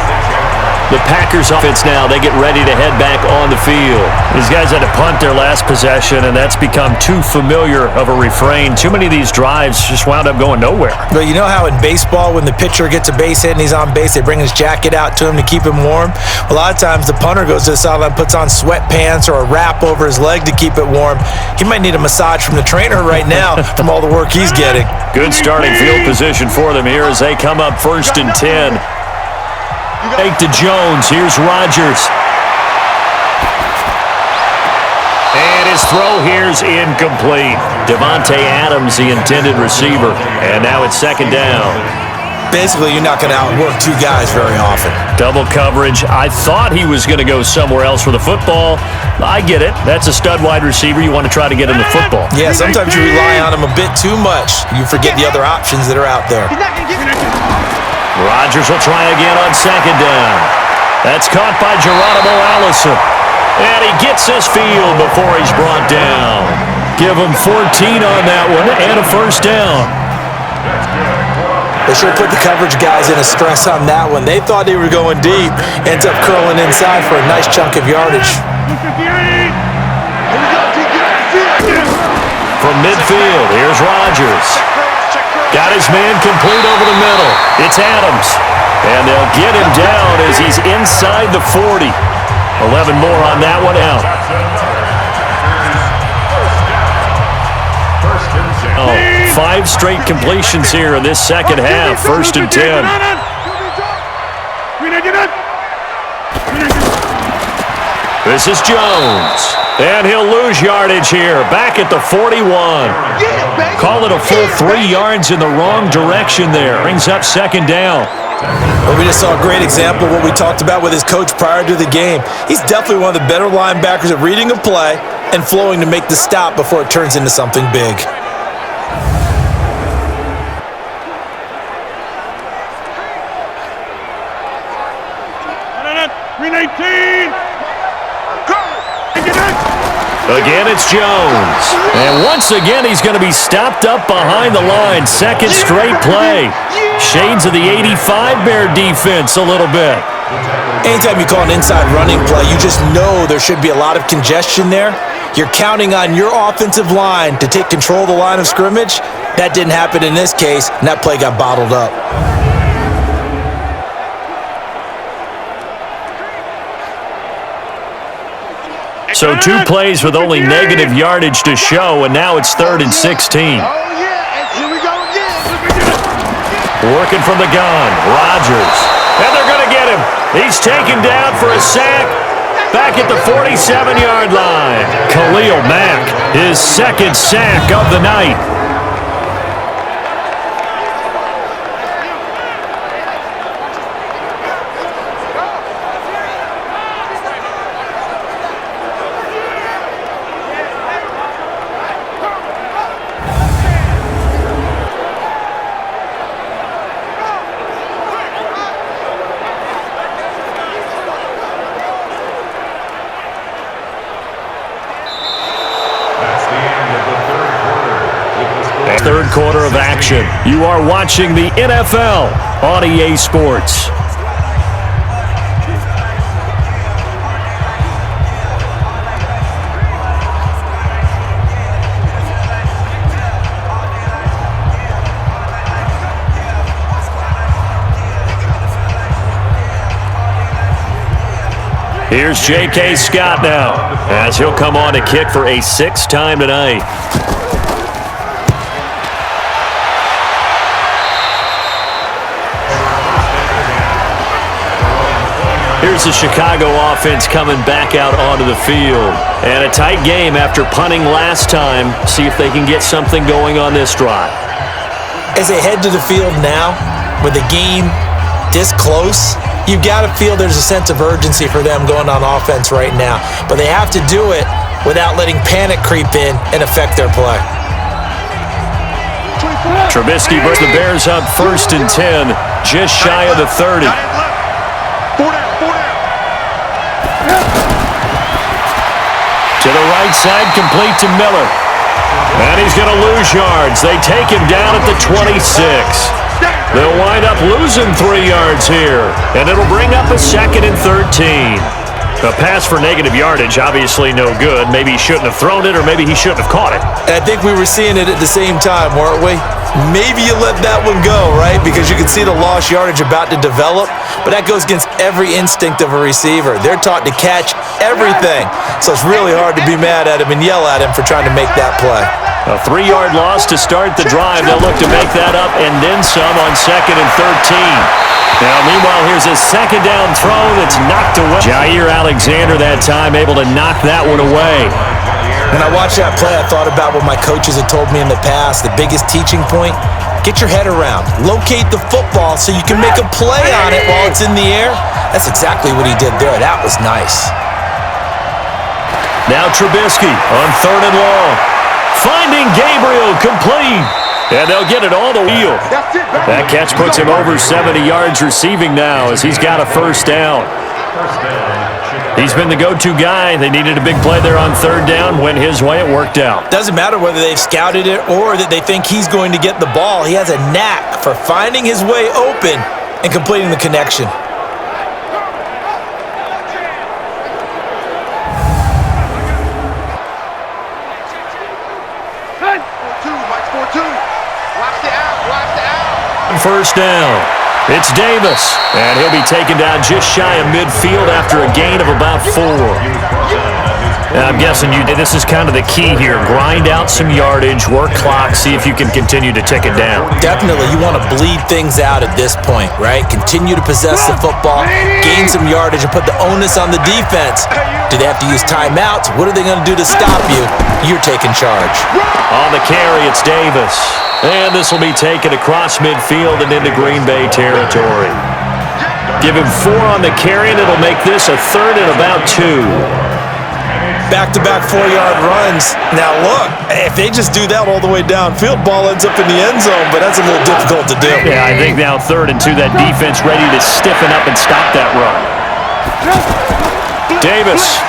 The Packers offense now, they get ready to head back on the field. These guys had to punt their last possession, and that's become too familiar of a refrain. Too many of these drives just wound up going nowhere. But you know how in baseball, when the pitcher gets a base hit and he's on base, they bring his jacket out to him to keep him warm? A lot of times the punter goes to the sideline, puts on sweatpants or a wrap over his leg to keep it warm. He might need a massage from the trainer right now from all the work he's getting. Good starting field position for them here as they come up 1st and 10. Fake to Jones. Here's Rodgers. And his throw here's incomplete. Devontae Adams, the intended receiver. And now it's 2nd down. Basically, you're not going to outwork two guys very often. Double coverage. I thought he was going to go somewhere else for the football. I get it. That's a stud wide receiver. You want to try to get him the football. Yeah, sometimes you rely on him a bit too much. You forget the other options that are out there. Rodgers will try again on 2nd down. That's caught by Geronimo Allison. And he gets his field before he's brought down. Give him 14 on that one and a 1st down. They sure put the coverage guys in a stress on that one. They thought they were going deep. Ends up curling inside for a nice chunk of yardage. From midfield, here's Rodgers. Got his man complete over the middle. It's Adams. And they'll get him down as he's inside the 40. 11 more on that one out. 5 straight completions here in this second half. 1st and 10. This is Jones. And he'll lose yardage here. Back at the 41. Call it a full 3 yards in the wrong direction there. Brings up 2nd down. Well, we just saw a great example of what we talked about with his coach prior to the game. He's definitely one of the better linebackers at reading a play and flowing to make the stop before it turns into something big. Again, it's Jones. And once again, he's going to be stopped up behind the line. 2nd straight play. Shades of the 85 Bear defense a little bit. Anytime you call an inside running play, you just know there should be a lot of congestion there. You're counting on your offensive line to take control of the line of scrimmage. That didn't happen in this case, and that play got bottled up. So 2 plays with only negative yardage to show, and now it's 3rd and 16. Working from the gun, Rodgers. And they're going to get him. He's taken down for a sack. Back at the 47-yard line. Khalil Mack, his 2nd sack of the night. Third quarter of action. You are watching the NFL on EA Sports. Here's J.K. Scott now, as he'll come on to kick for a 6th time tonight. Here's the Chicago offense coming back out onto the field. And a tight game after punting last time. See if they can get something going on this drive. As they head to the field now, with the game this close, you've got to feel there's a sense of urgency for them going on offense right now. But they have to do it without letting panic creep in and affect their play. Trubisky brings the Bears up 1st and 10, just shy of the 30. To the right side, complete to Miller. And he's going to lose yards. They take him down at the 26. They'll wind up losing 3 yards here, and it'll bring up a 2nd and 13. A pass for negative yardage, obviously no good. Maybe he shouldn't have thrown it, or maybe he shouldn't have caught it. And I think we were seeing it at the same time, weren't we? Maybe you let that one go, right? Because you can see the lost yardage about to develop, but that goes against every instinct of a receiver. They're taught to catch everything, so it's really hard to be mad at him and yell at him for trying to make that play. A 3-yard loss to start the drive. They'll look to make that up and then some on 2nd and 13. Now, meanwhile, here's a 2nd down throw that's knocked away. Jair Alexander that time able to knock that one away. When I watched that play, I thought about what my coaches had told me in the past. The biggest teaching point, get your head around. Locate the football so you can make a play on it while it's in the air. That's exactly what he did there. That was nice. Now Trubisky on 3rd and long. Finding Gabriel complete. And they'll get it all the wheel. That catch puts him over 70 yards receiving now as he's got a 1st down. He's been the go-to guy. They needed a big play there on 3rd down. Went his way. It worked out. Doesn't matter whether they've scouted it or that they think he's going to get the ball. He has a knack for finding his way open and completing the connection. First down. It's Davis, and he'll be taken down just shy of midfield after a gain of about 4. I'm guessing this is kind of the key here. Grind out some yardage, work clock, see if you can continue to tick it down. Definitely. You want to bleed things out at this point, right? Continue to possess the football, gain some yardage, and put the onus on the defense. Do they have to use timeouts? What are they going to do to stop you? You're taking charge. On the carry, it's Davis. And this will be taken across midfield and into Green Bay territory. Give him 4 on the carry, and it'll make this a 3rd and about 2. Back-to-back 4-yard runs. Now, look, if they just do that all the way downfield, ball ends up in the end zone, but that's a little difficult to do. Yeah, I think now 3rd and 2, that defense ready to stiffen up and stop that run. Davis.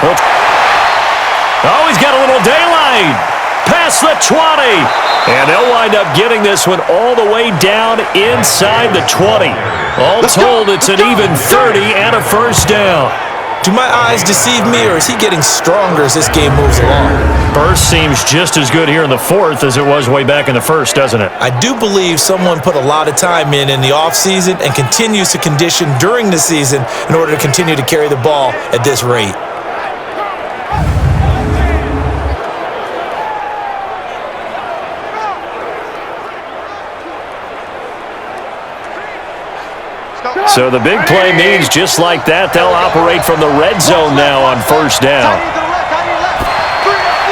Oh, he's got a little daylight. Past the 20. And they'll wind up getting this one all the way down inside the 20. All told, it's an even 30 and a 1st down. Do my eyes deceive me, or is he getting stronger as this game moves along? Burst seems just as good here in the 4th as it was way back in the 1st, doesn't it? I do believe someone put a lot of time in the offseason and continues to condition during the season in order to continue to carry the ball at this rate. So the big play means just like that, they'll operate from the red zone now on 1st down.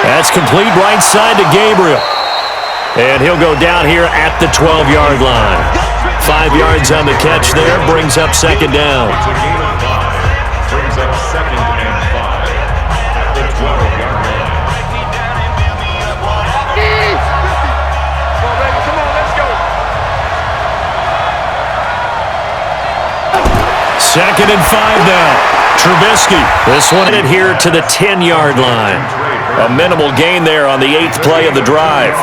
That's complete right side to Gabriel. And he'll go down here at the 12-yard line. 5 yards on the catch there, brings up 2nd down. Brings up 2nd and 5 at the 12-yard line. 2nd and 5 now. Trubisky. This one in here to the 10-yard line. A minimal gain there on the 8th play of the drive.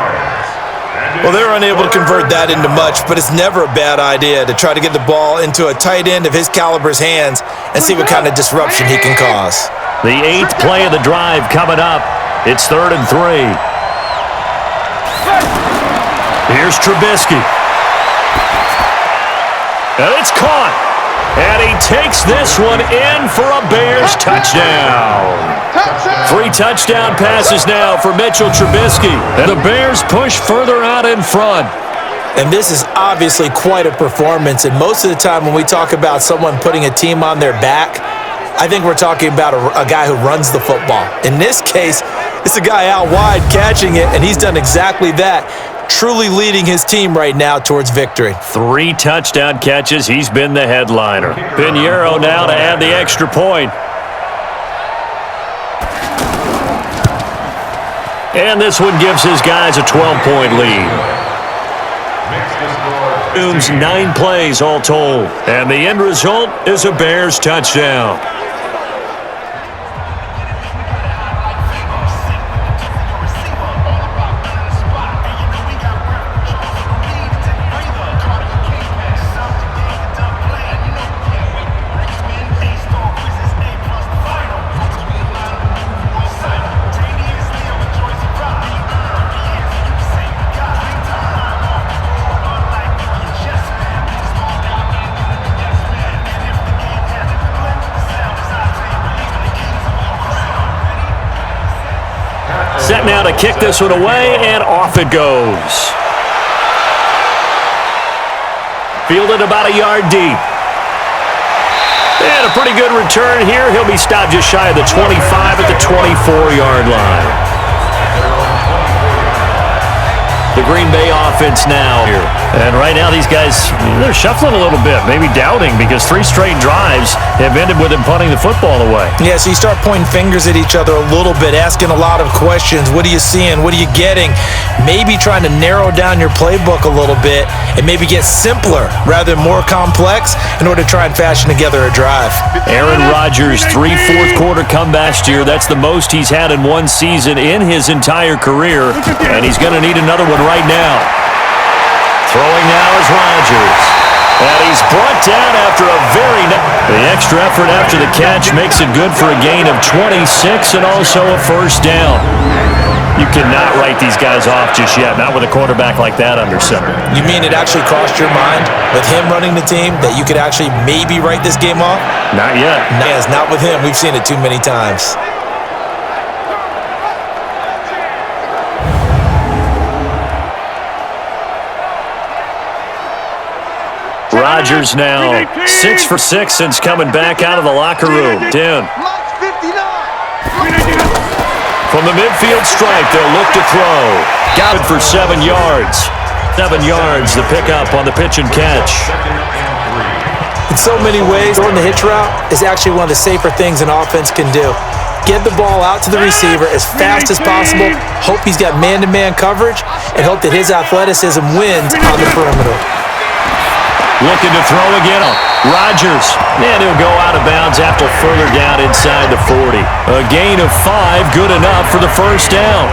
Well, they're unable to convert that into much, but it's never a bad idea to try to get the ball into a tight end of his caliber's hands and see what kind of disruption he can cause. The 8th play of the drive coming up. It's 3rd and 3. Here's Trubisky. And it's caught. And he takes this one in for a Bears touchdown. 3 touchdown passes now for Mitchell Trubisky. And the Bears push further out in front. And this is obviously quite a performance. And most of the time when we talk about someone putting a team on their back, I think we're talking about a guy who runs the football. In this case, it's a guy out wide catching it, and he's done exactly that. Truly leading his team right now towards victory. 3 touchdown catches. He's been the headliner. Pinheiro now to add the extra point. And this one gives his guys a 12-point lead. 9 plays all told. And the end result is a Bears touchdown. set now to kick this one away, and off it goes. Fielded about a yard deep. And a pretty good return here. He'll be stopped just shy of the 25 at the 24-yard line. The Green Bay offense now here. And right now these guys, they're shuffling a little bit, maybe doubting, because 3 straight drives have ended with them punting the football away. Yeah, so you start pointing fingers at each other a little bit, asking a lot of questions. What are you seeing? What are you getting? Maybe trying to narrow down your playbook a little bit and maybe get simpler rather than more complex in order to try and fashion together a drive. Aaron Rodgers, 3 fourth-quarter comebacks last year. That's the most he's had in one season in his entire career, and he's going to need another one right now. Throwing now is Rodgers. And he's brought down after a the extra effort after the catch makes it good for a gain of 26 and also a first down. You cannot write these guys off just yet, not with a quarterback like that under center. You mean it actually crossed your mind with him running the team that you could actually maybe write this game off? Not yet. Yes, not with him. We've seen it too many times. Rodgers now 6 for 6 since coming back out of the locker room. 10. From the midfield stripe, they'll look to throw. Got it for 7 yards. 7 yards, the pickup on the pitch and catch. In so many ways, throwing the hitch route is actually one of the safer things an offense can do. Get the ball out to the receiver as fast as possible, hope he's got man-to-man coverage, and hope that his athleticism wins on the perimeter. Looking to throw again. Rodgers, and he'll go out of bounds after further down inside the 40. A gain of 5, good enough for the first down.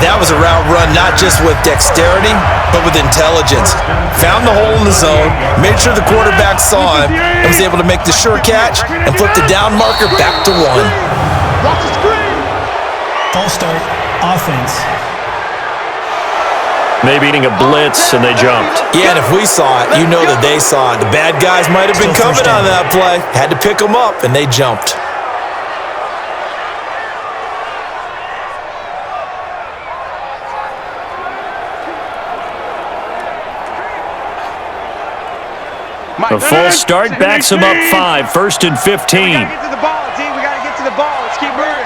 That was a route run not just with dexterity, but with intelligence. Found the hole in the zone, made sure the quarterback saw him, and was able to make the sure catch and flip the down marker back to 1. False start, offense. Maybe eating a blitz, and they jumped. Yeah, and if we saw it, you know that they saw it. The bad guys might have been coming on that play. Had to pick them up, and they jumped. A false start backs him up 5, 1st and 15. We gotta get to the ball, D. We gotta get to the ball. Let's keep moving.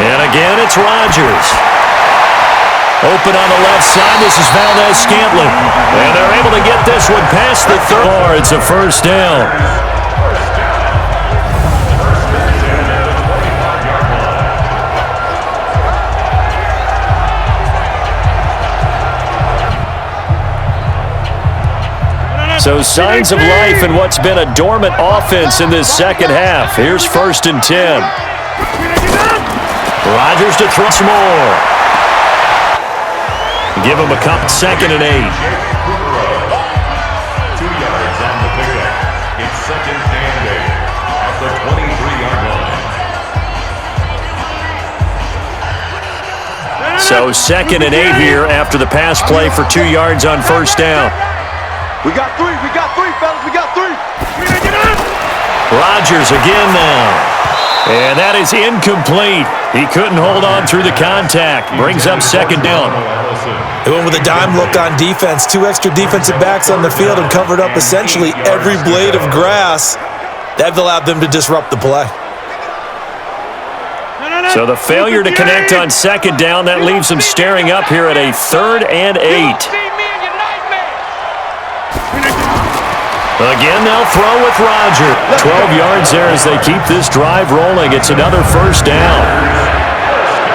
And again, it's Rodgers. Open on the left side, this is Valdez-Scantling. And they're able to get this one past the 3rd. It's a first down. So signs of life in what's been a dormant offense in this second half. Here's 1st and 10. Rodgers to throw some more. Give him a couple, 2nd and 8. 2 yards on the pickup. It's 2nd and 8 at the 23-yard line. So 2nd and 8 here after the pass play for 2 yards on first down. We got 3, fellas, we got 3. Rodgers again now. And that is incomplete. He couldn't hold on through the contact. Brings up 2nd down. They went with a dime look on defense. 2 extra defensive backs on the field and covered up essentially every blade of grass. That allowed them to disrupt the play. So the failure to connect on 2nd down, that leaves them staring up here at a 3rd and 8. Again, they'll throw with Rodgers. 12 yards there as they keep this drive rolling. It's another first down.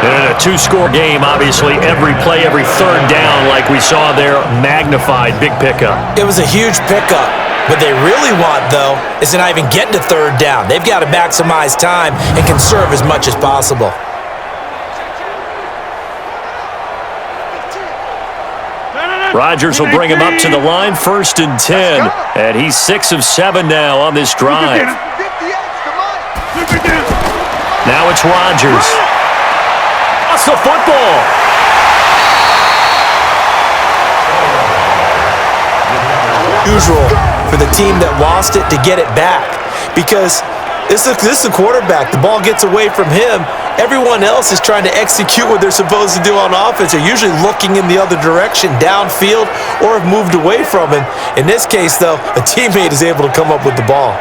And a 2-score game, obviously, every play, every 3rd down, like we saw there, magnified, big pickup. It was a huge pickup. What they really want, though, is to not even get to 3rd down. They've got to maximize time and conserve as much as possible. Rodgers will bring him up to the line, 1st and 10. And he's 6 of 7 now on this drive. Now it's Rodgers. That's the football. Usual for the team that lost it to get it back. Because this is a quarterback. The ball gets away from him, Everyone else is trying to execute what they're supposed to do on offense. They're usually looking in the other direction, downfield, or have moved away from it. In this case, though, a teammate is able to come up with the ball.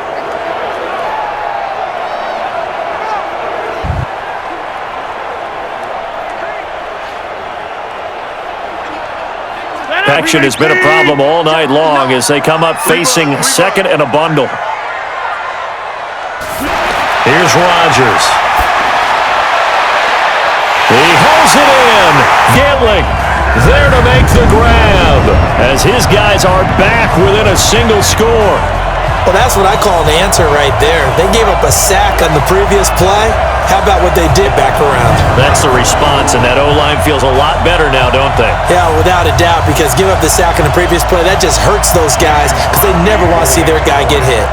Action has been a problem all night long as they come up facing second and a bundle. Here's Rodgers. He holds it in. Gambling there to make the grab as his guys are back within a single score. Well, that's what I call an answer right there. They gave up a sack on the previous play. How about what they did back around? That's the response, and that O-line feels a lot better now, don't they? Yeah, without a doubt, because give up the sack on the previous play, that just hurts those guys because they never want to see their guy get hit.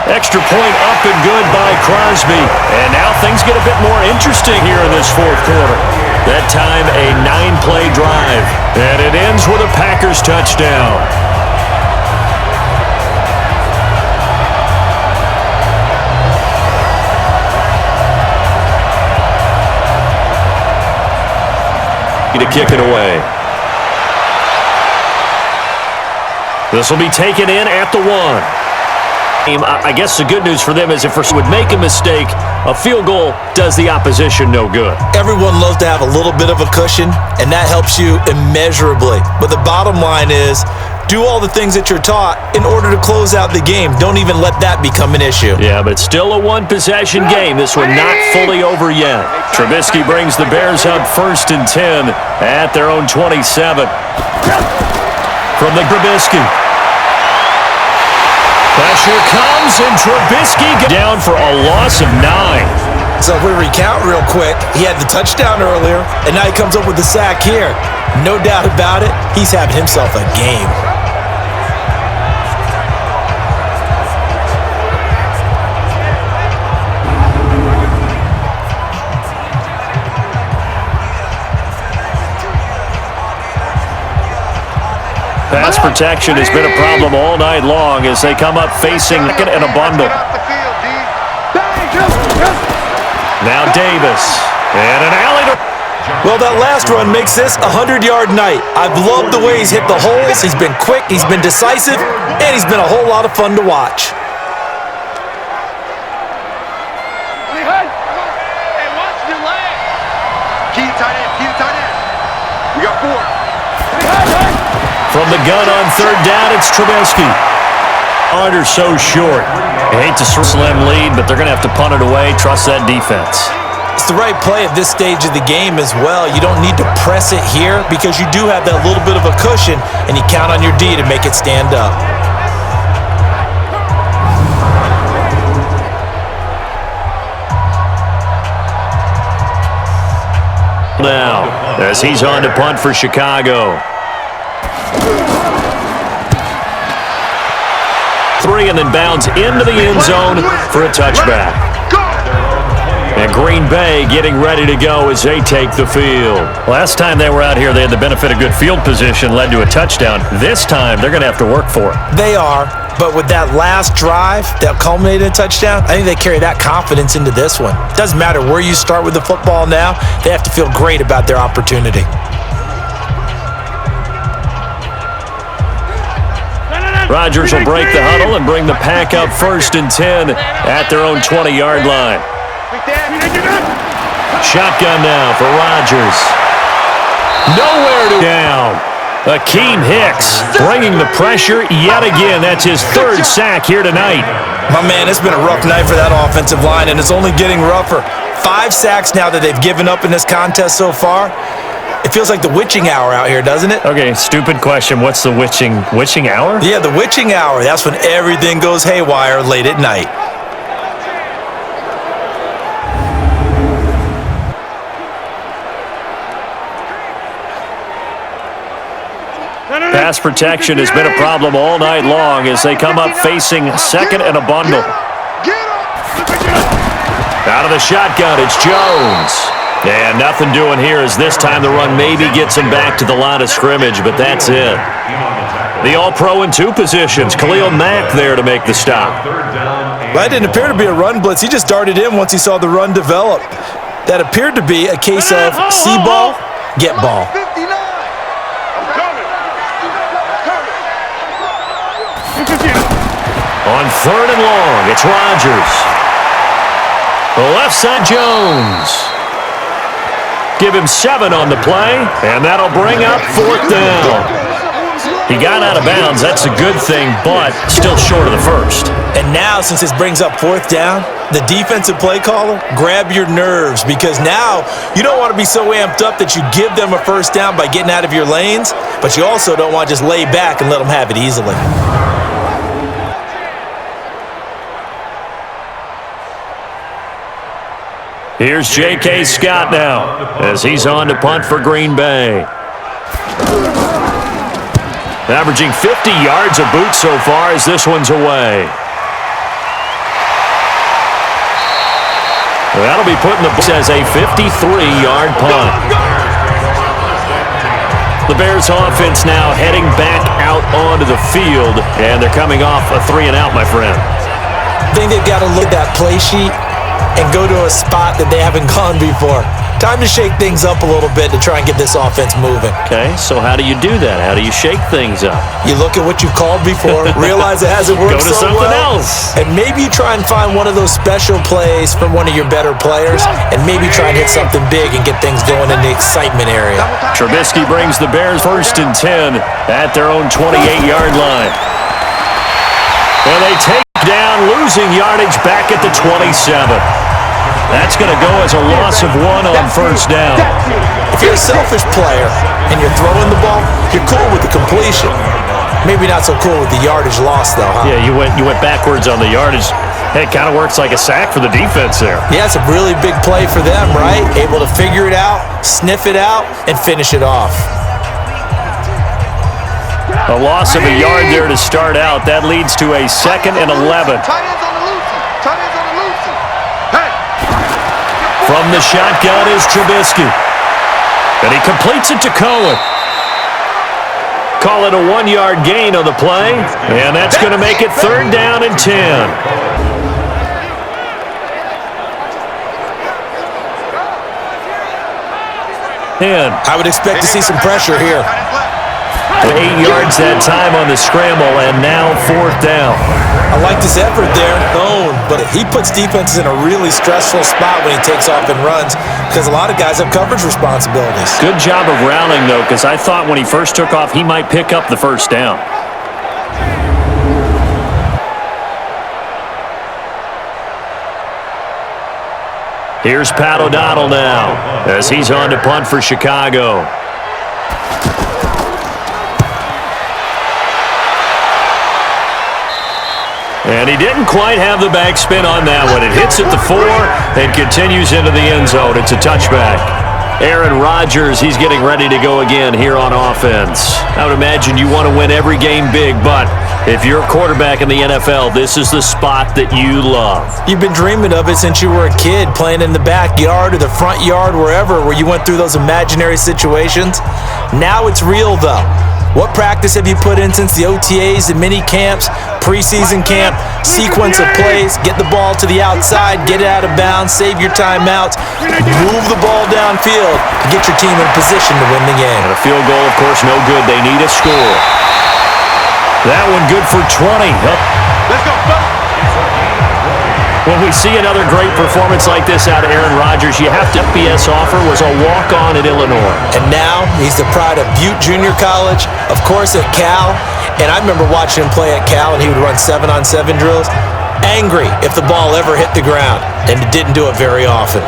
Extra point up and good by Crosby. And now things get a bit more interesting here in this fourth quarter. That time a 9-play drive. And it ends with a Packers touchdown. To kick it away. This will be taken in at the 1. I guess the good news for them is if we would make a mistake, a field goal does the opposition no good. Everyone loves to have a little bit of a cushion, and that helps you immeasurably. But the bottom line is, do all the things that you're taught in order to close out the game. Don't even let that become an issue. Yeah, but still a one-possession game. This one not fully over yet. Trubisky brings the Bears up 1st and 10 at their own 27. From the Trubisky. Pressure comes, and Trubisky down for a loss of 9. So if we recount real quick, he had the touchdown earlier, and now he comes up with the sack here. No doubt about it, he's having himself a game. Pass protection has been a problem all night long as they come up facing second and a bundle. Now Davis. And an alley to... Well, that last run makes this a 100-yard night. I've loved the way he's hit the holes. He's been quick, he's been decisive, and he's been a whole lot of fun to watch. Hey, watch your leg. Keep tight end, keep tight end. We got 4. From the gun on 3rd down, it's Trubisky. Under so short. You hate to slim lead, but they're going to have to punt it away. Trust that defense. It's the right play at this stage of the game as well. You don't need to press it here because you do have that little bit of a cushion, and you count on your D to make it stand up. Now, as he's on to punt for Chicago. 3 and then bounds into the end zone for a touchback. And Green Bay getting ready to go as they take the field. Last time they were out here, they had the benefit of good field position, led to a touchdown. This time, they're going to have to work for it. They are, but with that last drive that culminated in a touchdown, I think they carry that confidence into this one. Doesn't matter where you start with the football now, they have to feel great about their opportunity. Rodgers will break the huddle and bring the Pack up 1st and 10 at their own 20-yard line. Shotgun now for Rodgers. Nowhere to down. Akeem Hicks bringing the pressure yet again. That's his 3rd sack here tonight. My man, it's been a rough night for that offensive line, and it's only getting rougher. 5 sacks now that they've given up in this contest so far. It feels like the witching hour out here, doesn't it? Okay, stupid question. What's the witching hour? Yeah, the witching hour. That's when everything goes haywire late at night. Pass protection has been a problem all night long as they come up facing second and a bundle. Out of the shotgun, it's Jones. And nothing doing here as this time the run maybe gets him back to the line of scrimmage, but that's it. The All-Pro in 2 positions. Khalil Mack there to make the stop. 3rd down and That didn't appear to be a run blitz. He just darted in once he saw the run develop. That appeared to be a case of see ball, get ball. On 3rd and long, it's Rodgers. The left side, Jones. Give him 7 on the play, and that'll bring up 4th down. He got out of bounds. That's a good thing, but still short of the first. And now, since this brings up 4th down, the defensive play caller, grab your nerves, because now you don't want to be so amped up that you give them a 1st down by getting out of your lanes, but you also don't want to just lay back and let them have it easily. Here's J.K. Scott now as he's on to punt for Green Bay. Averaging 50 yards a boot so far as this one's away. That'll be put in the books as a 53-yard punt. The Bears offense now heading back out onto the field, and they're coming off a 3-and-out, my friend. I think they've got to look at that play sheet and go to a spot that they haven't gone before. Time to shake things up a little bit to try and get this offense moving. Okay, so how do you do that? How do you shake things up? You look at what you've called before, realize it hasn't worked Go to so something well, else. and maybe you try and find one of those special plays from one of your better players, and maybe try and hit something big and get things going in the excitement area. Trubisky brings the Bears 1st and 10 at their own 28-yard line. And they take down, losing yardage back at the 27. That's going to go as a loss of 1 on 1st down. If you're a selfish player and you're throwing the ball, you're cool with the completion. Maybe not so cool with the yardage loss, though, huh? Yeah, you went backwards on the yardage. Hey, it kind of works like a sack for the defense there. Yeah, it's a really big play for them, right? Able to figure it out, sniff it out, and finish it off. A loss of a yard there to start out. That leads to a 2nd and 11. From the shotgun is Trubisky. And he completes it to Cohen. Call it a 1-yard gain on the play. And that's going to make it 3rd down and 10. I would expect to see some pressure here. 8 yards that time on the scramble, and now 4th down. I like this effort there, but he puts defenses in a really stressful spot when he takes off and runs because a lot of guys have coverage responsibilities. Good job of rallying, though, because I thought when he first took off, he might pick up the 1st down. Here's Pat O'Donnell now as he's on to punt for Chicago. And he didn't quite have the backspin on that one. It hits at the 4 and continues into the end zone. It's a touchback. Aaron Rodgers, he's getting ready to go again here on offense. I would imagine you want to win every game big, but if you're a quarterback in the NFL, this is the spot that you love. You've been dreaming of it since you were a kid, playing in the backyard or the front yard, wherever, where you went through those imaginary situations. Now it's real, though. What practice have you put in since the OTAs, the mini camps, preseason camp, sequence of plays, get the ball to the outside, get it out of bounds, save your timeouts, move the ball downfield to get your team in position to win the game. And a field goal, of course, no good. They need a score. That one good for 20. Let's go, When we see another great performance like this out of Aaron Rodgers, you have to. PS offer was a walk-on at Illinois. And now he's the pride of Butte Junior College, of course at Cal. And I remember watching him play at Cal, and he would run 7-on-7 drills. Angry if the ball ever hit the ground, and it didn't do it very often.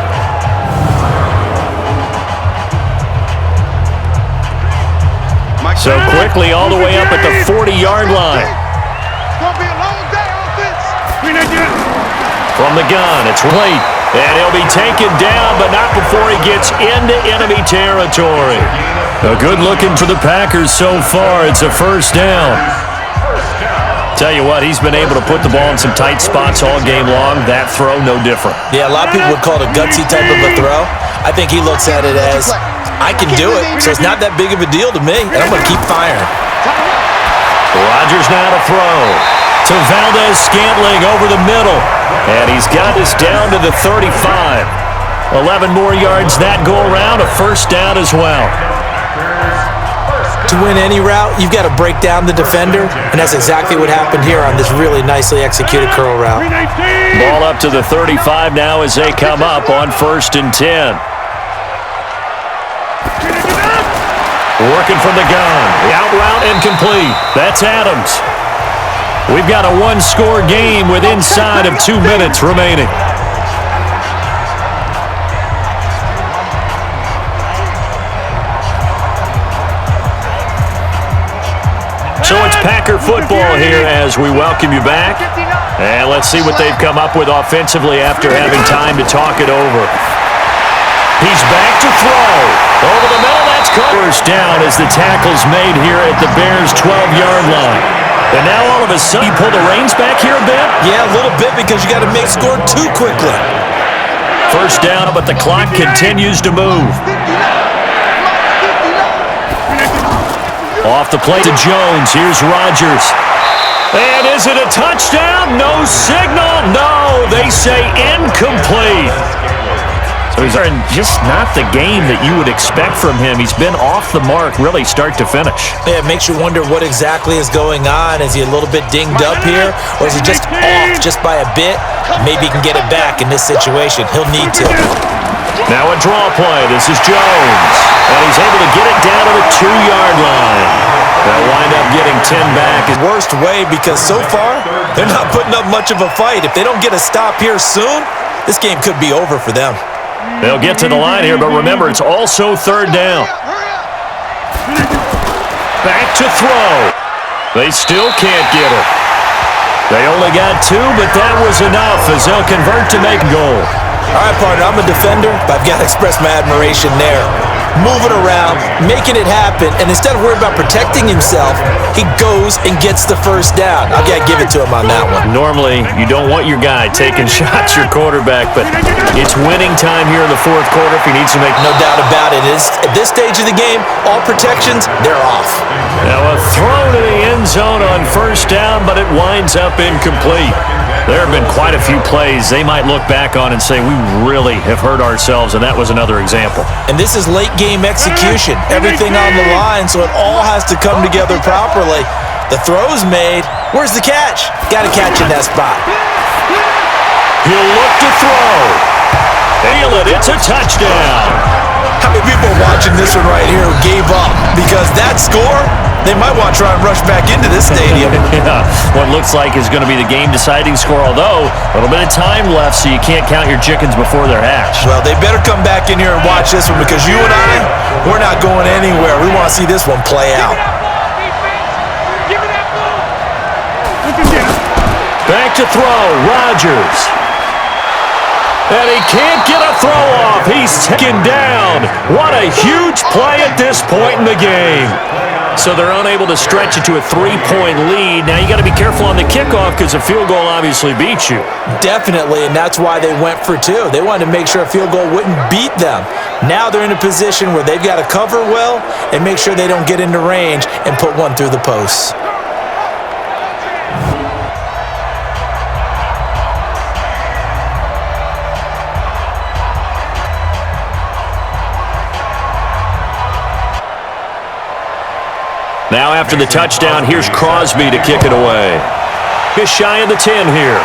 So quickly all the way up at the 40-yard line. It's going to be a long day, offense. From the gun, it's late, and he'll be taken down, but not before he gets into enemy territory. A good looking for the Packers so far. It's a 1st down. Tell you what, he's been able to put the ball in some tight spots all game long. That throw, no different. Yeah, a lot of people would call it a gutsy type of a throw. I think he looks at it as, I can do it, so it's not that big of a deal to me, and I'm going to keep firing. Rodgers now to throw. To Valdez-Scantling over the middle. And he's got this down to the 35. 11 more yards that go around, a first down as well. To win any route, you've got to break down the defender, and that's exactly what happened here on this really nicely executed curl route. Ball up to the 35 now as they come up on 1st and 10. Working from the gun. The out route incomplete. That's Adams. We've got a one-score game with inside of 2 minutes remaining. So it's Packer football here as we welcome you back. And let's see what they've come up with offensively after having time to talk it over. He's back to throw. Over the middle, that's first down as the tackle's made here at the Bears' 12-yard line. And now all of a sudden, you pull the reins back here a bit? Yeah, a little bit because you got to make score too quickly. First down, but the clock continues to move. Off the play to Jones. Here's Rodgers. And is it a touchdown? No signal. No, they say incomplete. So he's in just not the game that you would expect from him. He's been off the mark really start to finish. Yeah, it makes you wonder what exactly is going on. Is he a little bit dinged up here? Or is he just off just by a bit? Maybe he can get it back in this situation. He'll need to. Now a draw play. This is Jones. And he's able to get it down to the 2-yard line. They'll wind up getting 10 back. Worst way because so far, they're not putting up much of a fight. If they don't get a stop here soon, this game could be over for them. They'll get to the line here, but remember, it's also 3rd down. Back to throw. They still can't get it. They only got 2, but that was enough as they'll convert to make a goal. All right, partner, I'm a defender, but I've got to express my admiration there. Moving around, making it happen, and instead of worrying about protecting himself, he goes and gets the first down. I've got to give it to him on that one. Normally, you don't want your guy taking shots, your quarterback, but it's winning time here in the 4th quarter if he needs to make. No doubt about it. At this stage of the game, all protections, they're off. Now a throw to the end zone on 1st down, but it winds up incomplete. There have been quite a few plays they might look back on and say, we really have hurt ourselves, and that was another example. And this is late game execution. Everything on the line, so it all has to come together properly. The throw's made. Where's the catch? Got to catch in that spot. He'll look to throw. Feel it. It's a touchdown. How many people watching this one right here gave up? Because that score, they might want to try and rush back into this stadium. Yeah, what looks like is going to be the game-deciding score, although a little bit of time left, so you can't count your chickens before they're hatched. Well, they better come back in here and watch this one because you and I, we're not going anywhere. We want to see this one play out. Back to throw, Rodgers. And he can't get a throw off. He's taken down. What a huge play at this point in the game. So they're unable to stretch it to a 3-point lead. Now you got to be careful on the kickoff because a field goal obviously beats you. Definitely, and that's why they went for 2. They wanted to make sure a field goal wouldn't beat them. Now they're in a position where they've got to cover well and make sure they don't get into range and put one through the posts. Now after the touchdown, here's Crosby to kick it away. Just shy of the 10 here.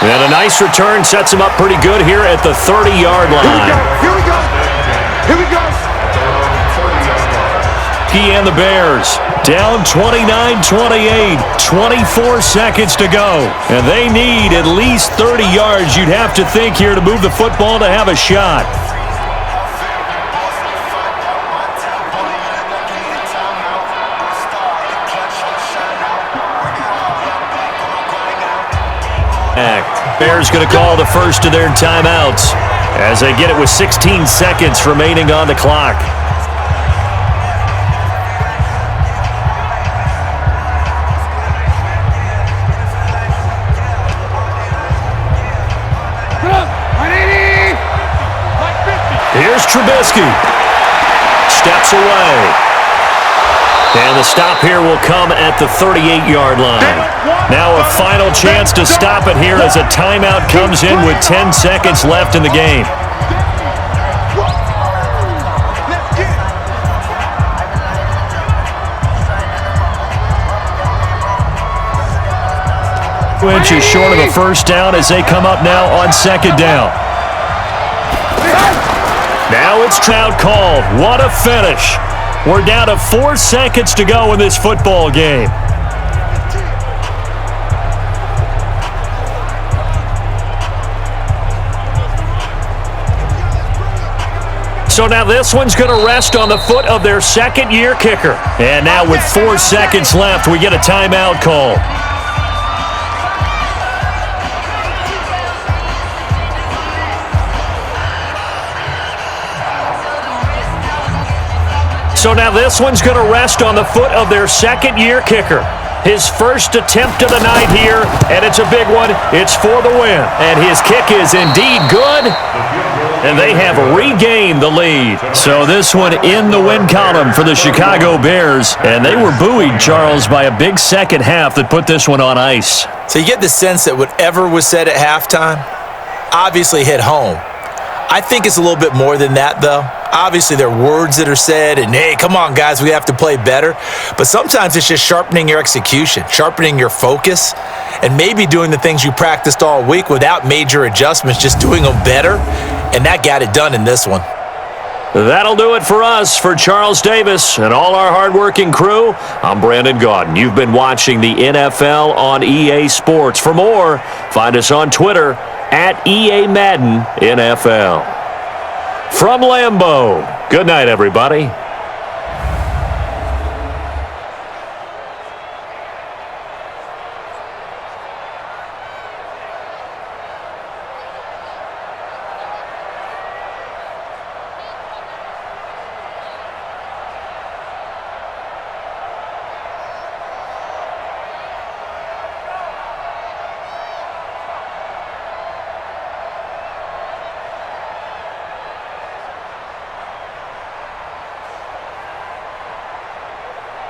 And a nice return sets him up pretty good here at the 30-yard line. Here we go. Here we go. He and the Bears down 29-28, 24 seconds to go. And they need at least 30 yards, you'd have to think, here to move the football to have a shot. Bears going to call the first of their timeouts as they get it with 16 seconds remaining on the clock. Here's Trubisky. Steps away. And the stop here will come at the 38-yard line. Now a final chance to stop it here as a timeout comes in with 10 seconds left in the game. Inches short of a first down as they come up now on second down. Now it's trout called. What a finish. We're down to 4 seconds to go in this football game. So now this one's going to rest on the foot of their second-year kicker. And now with 4 seconds left, we get a timeout call. So now this one's going to rest on the foot of their second-year kicker. His first attempt of the night here, and it's a big one. It's for the win. And his kick is indeed good, and they have regained the lead. So this one in the win column for the Chicago Bears, and they were buoyed, Charles, by a big second half that put this one on ice. So you get the sense that whatever was said at halftime obviously hit home. I think it's a little bit more than that, though. Obviously, there are words that are said, and hey, come on, guys, we have to play better. But sometimes it's just sharpening your execution, sharpening your focus, and maybe doing the things you practiced all week without major adjustments, just doing them better. And that got it done in this one. That'll do it for us. For Charles Davis and all our hardworking crew, I'm Brandon Gaudin. You've been watching the NFL on EA Sports. For more, find us on Twitter at EA Madden NFL. From Lambeau, good night, everybody.